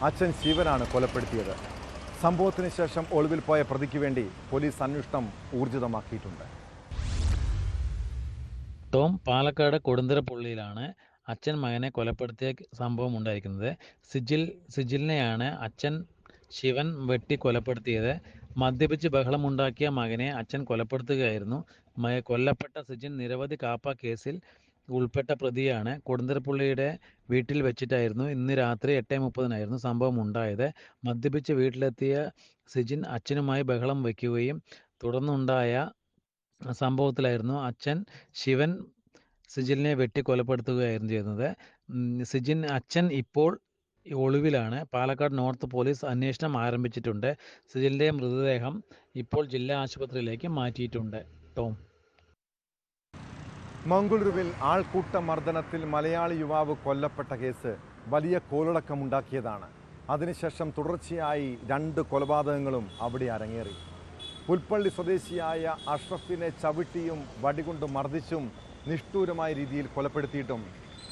അച്ഛൻ ശിവനാണ് കൊലപ്പെടുത്തിയത്. സംഭവത്തിന് ശേഷം ഒളിവിൽ പോയ പ്രതിക്ക് വേണ്ടി പോലീസ് അന്വേഷണം ഊർജിതമാക്കിയിട്ടുണ്ട്. ടോം പാലക്കാട് കൊടുന്തരപ്പുള്ളിയിലാണ് അച്ഛൻ മകനെ കൊലപ്പെടുത്തിയ സംഭവം ഉണ്ടായിരിക്കുന്നത്. സിജിലിനെയാണ് അച്ഛൻ ശിവൻ വെട്ടി കൊലപ്പെടുത്തിയത്. മദ്യപിച്ച് ബഹളമുണ്ടാക്കിയ മകനെ അച്ഛൻ കൊലപ്പെടുത്തുകയായിരുന്നു. കൊല്ലപ്പെട്ട സിജിൻ നിരവധി കാപ്പ കേസിൽ ഉൾപ്പെട്ട പ്രതിയാണ്. കൊടുന്തരപ്പുള്ളിയുടെ വീട്ടിൽ വെച്ചിട്ടായിരുന്നു ഇന്ന് രാത്രി 8:30 സംഭവം ഉണ്ടായത്. മദ്യപിച്ച് വീട്ടിലെത്തിയ സിജിൻ അച്ഛനുമായി ബഹളം വയ്ക്കുകയും തുടർന്നുണ്ടായ സംഭവത്തിലായിരുന്നു അച്ഛൻ ശിവൻ സിജിലിനെ വെട്ടി കൊലപ്പെടുത്തുകയായിരുന്നു ചെയ്യുന്നത്. അച്ഛൻ ഇപ്പോൾ ഒളിവിലാണ്. പാലക്കാട് നോർത്ത് പോലീസ് അന്വേഷണം ആരംഭിച്ചിട്ടുണ്ട്. സിജിലിന്റെ മൃതദേഹം ഇപ്പോൾ ജില്ലാ ആശുപത്രിയിലേക്ക് മാറ്റിയിട്ടുണ്ട്. ടോം. മംഗളൂരുവിൽ ആൾക്കൂട്ട മർദ്ദനത്തിൽ മലയാളി യുവാവ് കൊല്ലപ്പെട്ട കേസ് വലിയ കോളിളക്കമുണ്ടാക്കിയതാണ്. അതിനുശേഷം തുടർച്ചയായി 2 കൊലപാതകങ്ങളും അവിടെ അരങ്ങേറി. പുൽപ്പള്ളി സ്വദേശിയായ അഷ്റഫിനെ ചവിട്ടിയും വടികൊണ്ട് മർദ്ദിച്ചും നിഷ്ഠൂരമായ രീതിയിൽ കൊലപ്പെടുത്തിയിട്ടും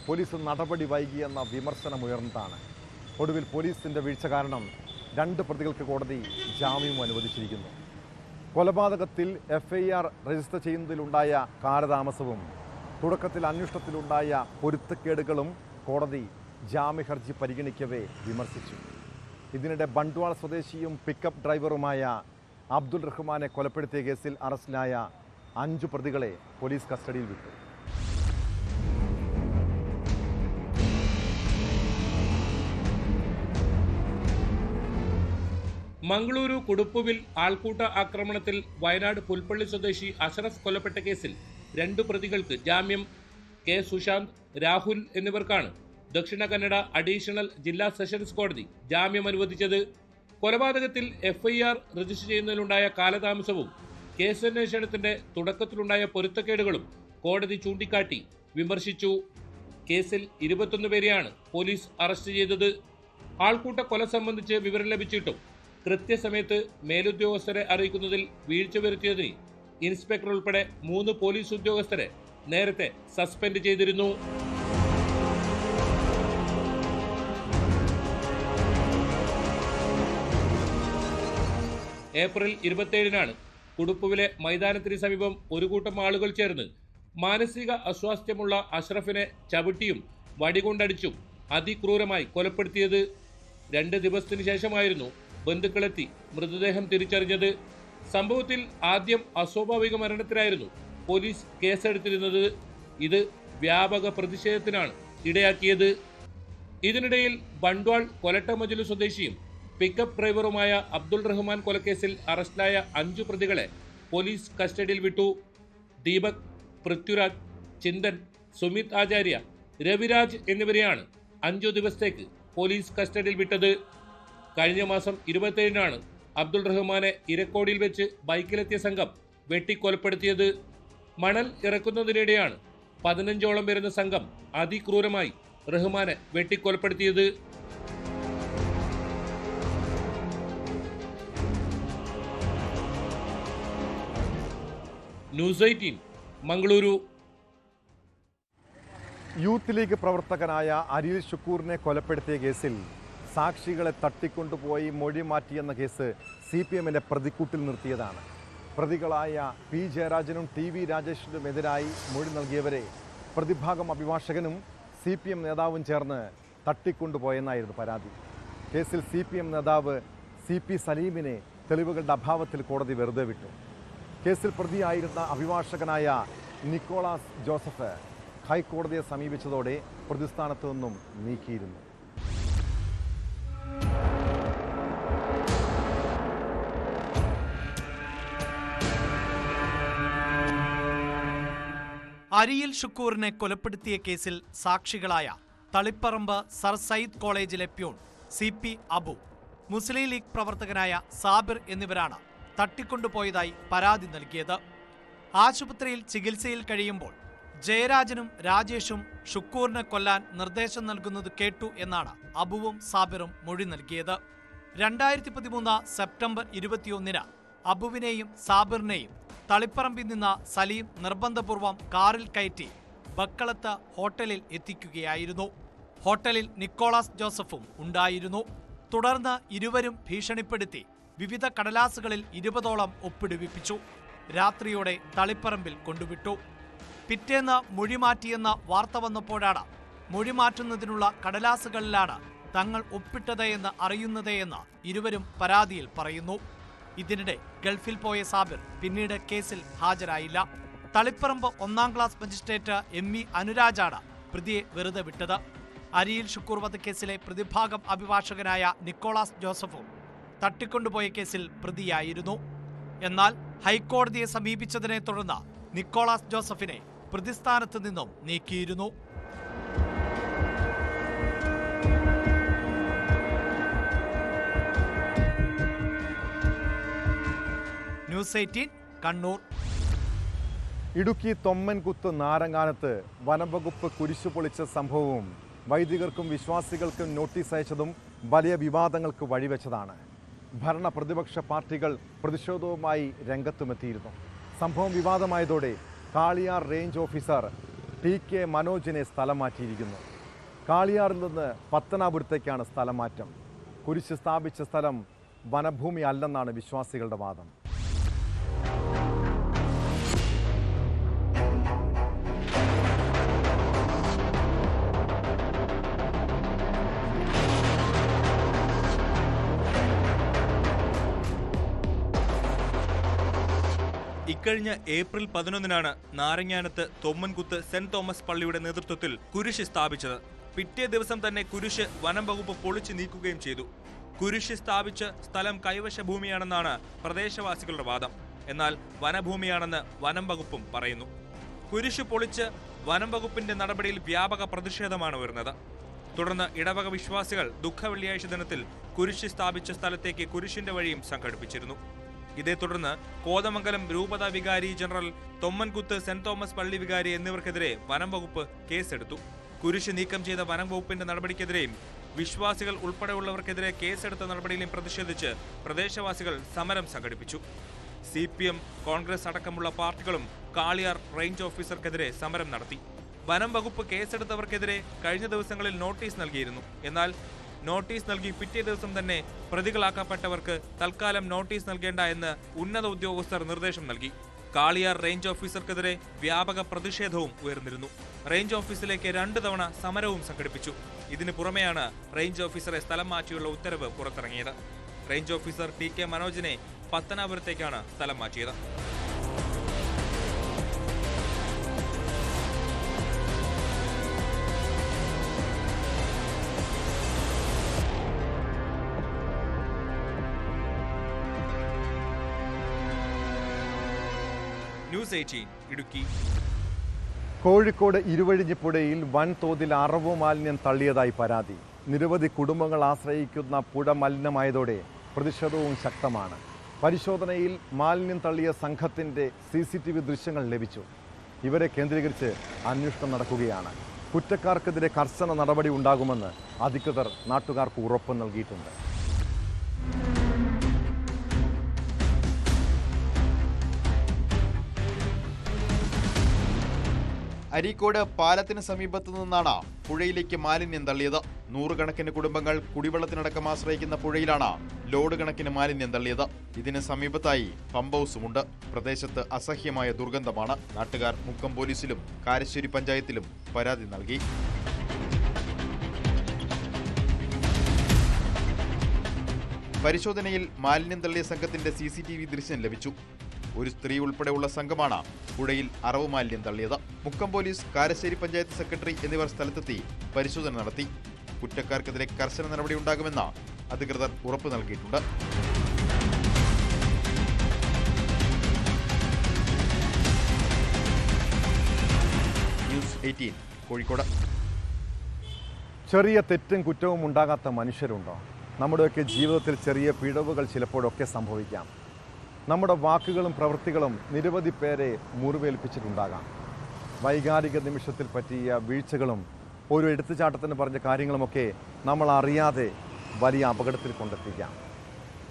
പോലീസ് നടപടി വൈകിയെന്ന വിമർശനമുയർന്നതാണ്. ഒടുവിൽ പോലീസിൻ്റെ വീഴ്ച കാരണം 2 പ്രതികൾക്ക് കോടതി ജാമ്യം അനുവദിച്ചിരിക്കുന്നു. കൊലപാതകത്തിൽ FIR രജിസ്റ്റർ ചെയ്യുന്നതിലുണ്ടായ കാലതാമസവും തുടക്കത്തിൽ അന്വേഷണത്തിലുണ്ടായ പൊരുത്തക്കേടുകളും കോടതി ജാമ്യഹർജി പരിഗണിക്കവേ വിമർശിച്ചു. ഇതിനിടെ ബണ്ട്വാൾ സ്വദേശിയും പിക്കപ്പ് ഡ്രൈവറുമായ അബ്ദുൾ റഹ്മാനെ കൊലപ്പെടുത്തിയ കേസിൽ അറസ്റ്റിലായ 5 പ്രതികളെ പോലീസ് കസ്റ്റഡിയിൽ വിട്ടു. മംഗളൂരു കുടുപ്പുവിൽ ആൾക്കൂട്ട ആക്രമണത്തിൽ വയനാട് പുൽപ്പള്ളി സ്വദേശി അഷ്റഫ് കൊല്ലപ്പെട്ട കേസിൽ 2 പ്രതികൾക്ക് ജാമ്യം. കെ സുശാന്ത്, രാഹുൽ എന്നിവർക്കാണ് ദക്ഷിണ കന്നഡ അഡീഷണൽ ജില്ലാ സെഷൻസ് കോടതി ജാമ്യം അനുവദിച്ചത്. കൊലപാതകത്തിൽ FIR രജിസ്റ്റർ ചെയ്യുന്നതിലുണ്ടായ കാലതാമസവും കേസന്വേഷണത്തിന്റെ തുടക്കത്തിലുണ്ടായ പൊരുത്തക്കേടുകളും കോടതി ചൂണ്ടിക്കാട്ടി വിമർശിച്ചു. കേസിൽ 21 പേരെയാണ് പോലീസ് അറസ്റ്റ് ചെയ്തത്. ആൾക്കൂട്ട കൊല സംബന്ധിച്ച് വിവരം ലഭിച്ചിട്ടും കൃത്യസമയത്ത് മേലുദ്യോഗസ്ഥരെ അറിയിക്കുന്നതിൽ വീഴ്ച വരുത്തിയതിന് ഇൻസ്പെക്ടർ ഉൾപ്പെടെ 3 പോലീസ് ഉദ്യോഗസ്ഥരെ നേരത്തെ സസ്പെൻഡ് ചെയ്തിരുന്നു. ഏപ്രിൽ 27-നാണ് കുടുപ്പുവിലെ മൈതാനത്തിന് സമീപം ഒരു കൂട്ടം ആളുകൾ ചേർന്ന് മാനസിക അസ്വാസ്ഥ്യമുള്ള അഷ്റഫിനെ ചവിട്ടിയും വടികൊണ്ടടിച്ചും അതിക്രൂരമായി കൊലപ്പെടുത്തിയത്. 2 ദിവസത്തിന് ശേഷമായിരുന്നു ബന്ധുക്കളെത്തി മൃതദേഹം തിരിച്ചറിഞ്ഞത്. സംഭവത്തിൽ ആദ്യം അസ്വാഭാവിക മരണത്തിനായിരുന്നു പോലീസ് കേസെടുത്തിരുന്നത്. ഇത് വ്യാപക പ്രതിഷേധത്തിനാണ് ഇടയാക്കിയത്. ഇതിനിടയിൽ ബണ്ട്വാൾ കൊലട്ടമജലു സ്വദേശിയും പിക്കപ്പ് ഡ്രൈവറുമായ അബ്ദുൾ റഹ്മാൻ കൊലക്കേസിൽ അറസ്റ്റിലായ 5 പ്രതികളെ പോലീസ് കസ്റ്റഡിയിൽ വിട്ടു. ദീപക്, പൃഥ്വിരാജ്, ചിന്തൻ, സുമിത് ആചാര്യ, രവിരാജ് എന്നിവരെയാണ് 5 ദിവസത്തേക്ക് പോലീസ് കസ്റ്റഡിയിൽ വിട്ടത്. കഴിഞ്ഞ മാസം 27-നാണ് അബ്ദുൾ റഹ്മാനെ ഇരക്കോടിയിൽ വെച്ച് ബൈക്കിലെത്തിയ സംഘം വെട്ടിക്കൊലപ്പെടുത്തിയത്. മണൽ ഇറക്കുന്നതിനിടെയാണ് 15ഓളം വരുന്ന സംഘം അതിക്രൂരമായി റഹ്മാനെ വെട്ടിക്കൊലപ്പെടുത്തിയത്. ന്യൂസ് 18 മംഗളൂരു. യൂത്ത് ലീഗ് പ്രവർത്തകനായ അരിയിൽ ഷുക്കൂറിനെ കൊലപ്പെടുത്തിയ കേസിൽ സാക്ഷികളെ തട്ടിക്കൊണ്ടുപോയി മൊഴി മാറ്റിയെന്ന കേസ് CPMന്റെ പ്രതിക്കൂട്ടിൽ നിർത്തിയതാണ്. പ്രതികളായ P. ജയരാജനും TV രാജേഷിനുമെതിരായി മൊഴി നൽകിയവരെ പ്രതിഭാഗം അഭിഭാഷകനും CPM നേതാവും ചേർന്ന് തട്ടിക്കൊണ്ടുപോയെന്നായിരുന്നു പരാതി. കേസിൽ CPM നേതാവ് CP സലീമിനെ തെളിവുകളുടെ അഭാവത്തിൽ കോടതി വെറുതെ വിട്ടു. കേസിൽ പ്രതിയായിരുന്ന അഭിഭാഷകനായ നിക്കോളാസ് ജോസഫ് ഹൈക്കോടതിയെ സമീപിച്ചതോടെ പ്രതിസ്ഥാനത്തു നിന്നും നീക്കിയിരുന്നു. അരിയിൽ ഷുക്കൂറിനെ കൊലപ്പെടുത്തിയ കേസിൽ സാക്ഷികളായ തളിപ്പറമ്പ് സർ സയ്യിദ് കോളേജിലെ പ്യൂൺ CP അബു, മുസ്ലിം ലീഗ് പ്രവർത്തകനായ സാബിർ എന്നിവരാണ് തട്ടിക്കൊണ്ടുപോയതായി പരാതി നൽകിയത്. ആശുപത്രിയിൽ ചികിത്സയിൽ കഴിയുമ്പോൾ ജയരാജനും രാജേഷും ഷുക്കൂറിനെ കൊല്ലാൻ നിർദ്ദേശം നൽകുന്നത് കേട്ടു എന്നാണ് അബുവും സാബിറും മൊഴി നൽകിയത്. 2013 സെപ്റ്റംബർ 21 അബുവിനെയും സാബിറിനെയും തളിപ്പറമ്പിൽ നിന്ന് സലീം നിർബന്ധപൂർവം കാറിൽ കയറ്റി ബക്കളത്ത് ഹോട്ടലിൽ എത്തിക്കുകയായിരുന്നു. ഹോട്ടലിൽ നിക്കോളാസ് ജോസഫും ഉണ്ടായിരുന്നു. തുടർന്ന് ഇരുവരും ഭീഷണിപ്പെടുത്തി വിവിധ കടലാസുകളിൽ 20ഓളം ഒപ്പിടുവിപ്പിച്ചു. രാത്രിയോടെ തളിപ്പറമ്പിൽ കൊണ്ടുവിട്ടു. പിറ്റേന്ന് മൊഴി മാറ്റിയെന്ന വാർത്ത വന്നപ്പോഴാണ് മൊഴി മാറ്റുന്നതിനുള്ള കടലാസുകളിലാണ് തങ്ങൾ ഒപ്പിട്ടത് എന്ന് അറിയുന്നത് എന്ന് ഇരുവരും പരാതിയിൽ പറയുന്നു. ഇതിനിടെ ഗൾഫിൽ പോയ സാബിർ പിന്നീട് കേസിൽ ഹാജരായില്ല. തളിപ്പറമ്പ് 1ാം ക്ലാസ് മജിസ്ട്രേറ്റ് ME അനുരാജാണ് പ്രതിയെ വെറുതെ വിട്ടത്. അരിയിൽ ഷുക്കൂർ വധക്കേസിലെ പ്രതിഭാഗം അഭിഭാഷകനായ നിക്കോളാസ് ജോസഫും തട്ടിക്കൊണ്ടുപോയ കേസിൽ പ്രതിയായിരുന്നു. എന്നാൽ ഹൈക്കോടതിയെ സമീപിച്ചതിനെ തുടർന്ന് നിക്കോളാസ് ജോസഫിനെ പ്രതിസ്ഥാനത്ത് നിന്നും നീക്കിയിരുന്നു. ന്യൂസ് 18 കണ്ണൂർ. ഇടുക്കി തൊമ്മൻകുത്ത് നാരങ്ങാനത്ത് വനംവകുപ്പ് കുരിശു പൊളിച്ച സംഭവവും വൈദികർക്കും വിശ്വാസികൾക്കും നോട്ടീസ് അയച്ചതും വലിയ വിവാദങ്ങൾക്ക് വഴിവെച്ചതാണ്. ഭരണ പ്രതിപക്ഷ പാർട്ടികൾ പ്രതിഷേധവുമായി രംഗത്തുമെത്തിയിരുന്നു. സംഭവം വിവാദമായതോടെ കാളിയാർ റേഞ്ച് ഓഫീസർ TK മനോജിനെ സ്ഥലം മാറ്റിയിരിക്കുന്നു. കാളിയാറിൽ നിന്ന് പത്തനാപുരത്തേക്കാണ് സ്ഥലം മാറ്റം. കുരിശ് സ്ഥാപിച്ച സ്ഥലം വനഭൂമി അല്ലെന്നാണ് വിശ്വാസികളുടെ വാദം. ഇക്കഴിഞ്ഞ ഏപ്രിൽ 11 നാരങ്ങാനത്ത് തൊമ്മൻകുത്ത് സെന്റ് തോമസ് പള്ളിയുടെ നേതൃത്വത്തിൽ കുരിശ് സ്ഥാപിച്ചത്. പിറ്റേ ദിവസം തന്നെ കുരിശ് വനം വകുപ്പ് പൊളിച്ചു നീക്കുകയും ചെയ്തു. കുരിശ് സ്ഥാപിച്ച സ്ഥലം കൈവശ ഭൂമിയാണെന്നാണ് പ്രദേശവാസികളുടെ വാദം. എന്നാൽ വനഭൂമിയാണെന്ന് വനം വകുപ്പും പറയുന്നു. കുരിശ് പൊളിച്ച് വനം വകുപ്പിന്റെ നടപടിയിൽ വ്യാപക പ്രതിഷേധമാണ് വരുന്നത്. തുടർന്ന് ഇടവക വിശ്വാസികൾ ദുഃഖവെള്ളിയാഴ്ച ദിനത്തിൽ കുരിശ് സ്ഥാപിച്ച സ്ഥലത്തേക്ക് കുരിശിന്റെ വഴിയും സംഘടിപ്പിച്ചിരുന്നു. ഇതേ തുടർന്ന് കോതമംഗലം രൂപത വികാരി ജനറൽ, തൊമ്മൻകുത്ത് സെന്റ് തോമസ് പള്ളി വികാരി എന്നിവർക്കെതിരെ വനം വകുപ്പ് കേസെടുത്തു. കുരിശ് നീക്കം ചെയ്ത വനം വകുപ്പിന്റെ നടപടിക്കെതിരെയും വിശ്വാസികൾ ഉൾപ്പെടെയുള്ളവർക്കെതിരെ കേസെടുത്ത നടപടിയിലും പ്രതിഷേധിച്ച് പ്രദേശവാസികൾ സമരം സംഘടിപ്പിച്ചു. CPM, കോൺഗ്രസ് അടക്കമുള്ള പാർട്ടികളും കാളിയാർ റേഞ്ച് ഓഫീസർക്കെതിരെ സമരം നടത്തി. വനം വകുപ്പ് കേസെടുത്തവർക്കെതിരെ കഴിഞ്ഞ ദിവസങ്ങളിൽ നോട്ടീസ് നൽകിയിരുന്നു. എന്നാൽ നോട്ടീസ് നൽകി പിറ്റേ ദിവസം തന്നെ പ്രതികളാക്കപ്പെട്ടവർക്ക് തൽക്കാലം നോട്ടീസ് നൽകേണ്ട എന്ന് ഉന്നത ഉദ്യോഗസ്ഥർ നിർദ്ദേശം നൽകി. കാളിയാർ റേഞ്ച് ഓഫീസർക്കെതിരെ വ്യാപക പ്രതിഷേധവും ഉയർന്നിരുന്നു. റേഞ്ച് ഓഫീസിലേക്ക് 2 തവണ സമരവും സംഘടിപ്പിച്ചു. ഇതിനു പുറമെയാണ് റേഞ്ച് ഓഫീസറെ സ്ഥലം മാറ്റിയുള്ള ഉത്തരവ് പുറത്തിറങ്ങിയത്. റേഞ്ച് ഓഫീസർ TK മനോജിനെ പത്തനാപുരത്തേക്കാണ് സ്ഥലം മാറ്റിയത്. ന്യൂസ് 18 ഇടുക്കി. കോഴിക്കോട് ഇരുവഴിഞ്ഞിപ്പുഴയിൽ വൻതോതിൽ അറവു മാലിന്യം തള്ളിയതായി പരാതി. നിരവധി കുടുംബങ്ങൾ ആശ്രയിക്കുന്ന പുഴ മലിനമായതോടെ പ്രതിഷേധവും ശക്തമാണ്. പരിശോധനയിൽ മാലിന്യം തള്ളിയ സംഘത്തിൻ്റെ CCTV ദൃശ്യങ്ങൾ ലഭിച്ചു. ഇവരെ കേന്ദ്രീകരിച്ച് അന്വേഷണം നടക്കുകയാണ്. കുറ്റക്കാർക്കെതിരെ കർശന നടപടി ഉണ്ടാകുമെന്ന് അധികൃതർ നാട്ടുകാർക്ക് ഉറപ്പ് നൽകിയിട്ടുണ്ട്. അരീക്കോട് പാലത്തിന് സമീപത്തു നിന്നാണ് പുഴയിലേക്ക് മാലിന്യം തള്ളിയത്. നൂറുകണക്കിന് കുടുംബങ്ങൾ കുടിവെള്ളത്തിനടക്കം ആശ്രയിക്കുന്ന പുഴയിലാണ് ലോഡ് കണക്കിന് മാലിന്യം തള്ളിയത്. ഇതിന് സമീപത്തായി പമ്പ് ഹൗസുമുണ്ട്. പ്രദേശത്ത് അസഹ്യമായ ദുർഗന്ധമാണ്. നാട്ടുകാർ മുക്കം പോലീസിലും കാരശ്ശേരി പഞ്ചായത്തിലും പരാതി നൽകി. പരിശോധനയിൽ മാലിന്യം തള്ളിയ സംഘത്തിന്റെ CCTV ദൃശ്യം ലഭിച്ചു. ഒരു സ്ത്രീ ഉൾപ്പെടെയുള്ള സംഘമാണ് പുഴയിൽ അറവ് മാലിന്യം തള്ളിയത്. മുക്കം പോലീസ്, കാരശ്ശേരി പഞ്ചായത്ത് സെക്രട്ടറി എന്നിവർ സ്ഥലത്തെത്തി പരിശോധന നടത്തി. കുറ്റക്കാർക്കെതിരെ കർശന നടപടി ഉണ്ടാകുമെന്ന് അധികൃതർ ഉറപ്പ് നൽകിയിട്ടുണ്ട്. ന്യൂസ് 18 കോഴിക്കോട്. ചെറിയ തെറ്റും കുറ്റവും ഉണ്ടാകാത്ത മനുഷ്യരുണ്ടോ? നമ്മുടെയൊക്കെ ജീവിതത്തിൽ ചെറിയ പിഴവുകൾ ചിലപ്പോഴൊക്കെ സംഭവിക്കാം. നമ്മുടെ വാക്കുകളും പ്രവൃത്തികളും നിരവധി പേരെ മുറിവേൽപ്പിച്ചിട്ടുണ്ടാകാം. വൈകാരിക നിമിഷത്തിൽ പറ്റിയ വീഴ്ചകളും ഒരു എടുത്തുചാട്ടത്തിന് പറഞ്ഞ കാര്യങ്ങളുമൊക്കെ നമ്മൾ അറിയാതെ വലിയ അപകടത്തിൽ കൊണ്ടെത്തിക്കാം.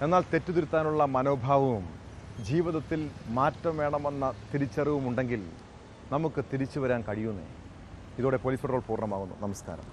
എന്നാൽ തെറ്റുതിരുത്താനുള്ള മനോഭാവവും ജീവിതത്തിൽ മാറ്റം വേണമെന്ന തിരിച്ചറിവുമുണ്ടെങ്കിൽ നമുക്ക് തിരിച്ചു വരാൻ കഴിയുന്നേ. ഇതോടെ പോലീസ് പെട്രോൾ പൂർണ്ണമാകുന്നു. നമസ്കാരം.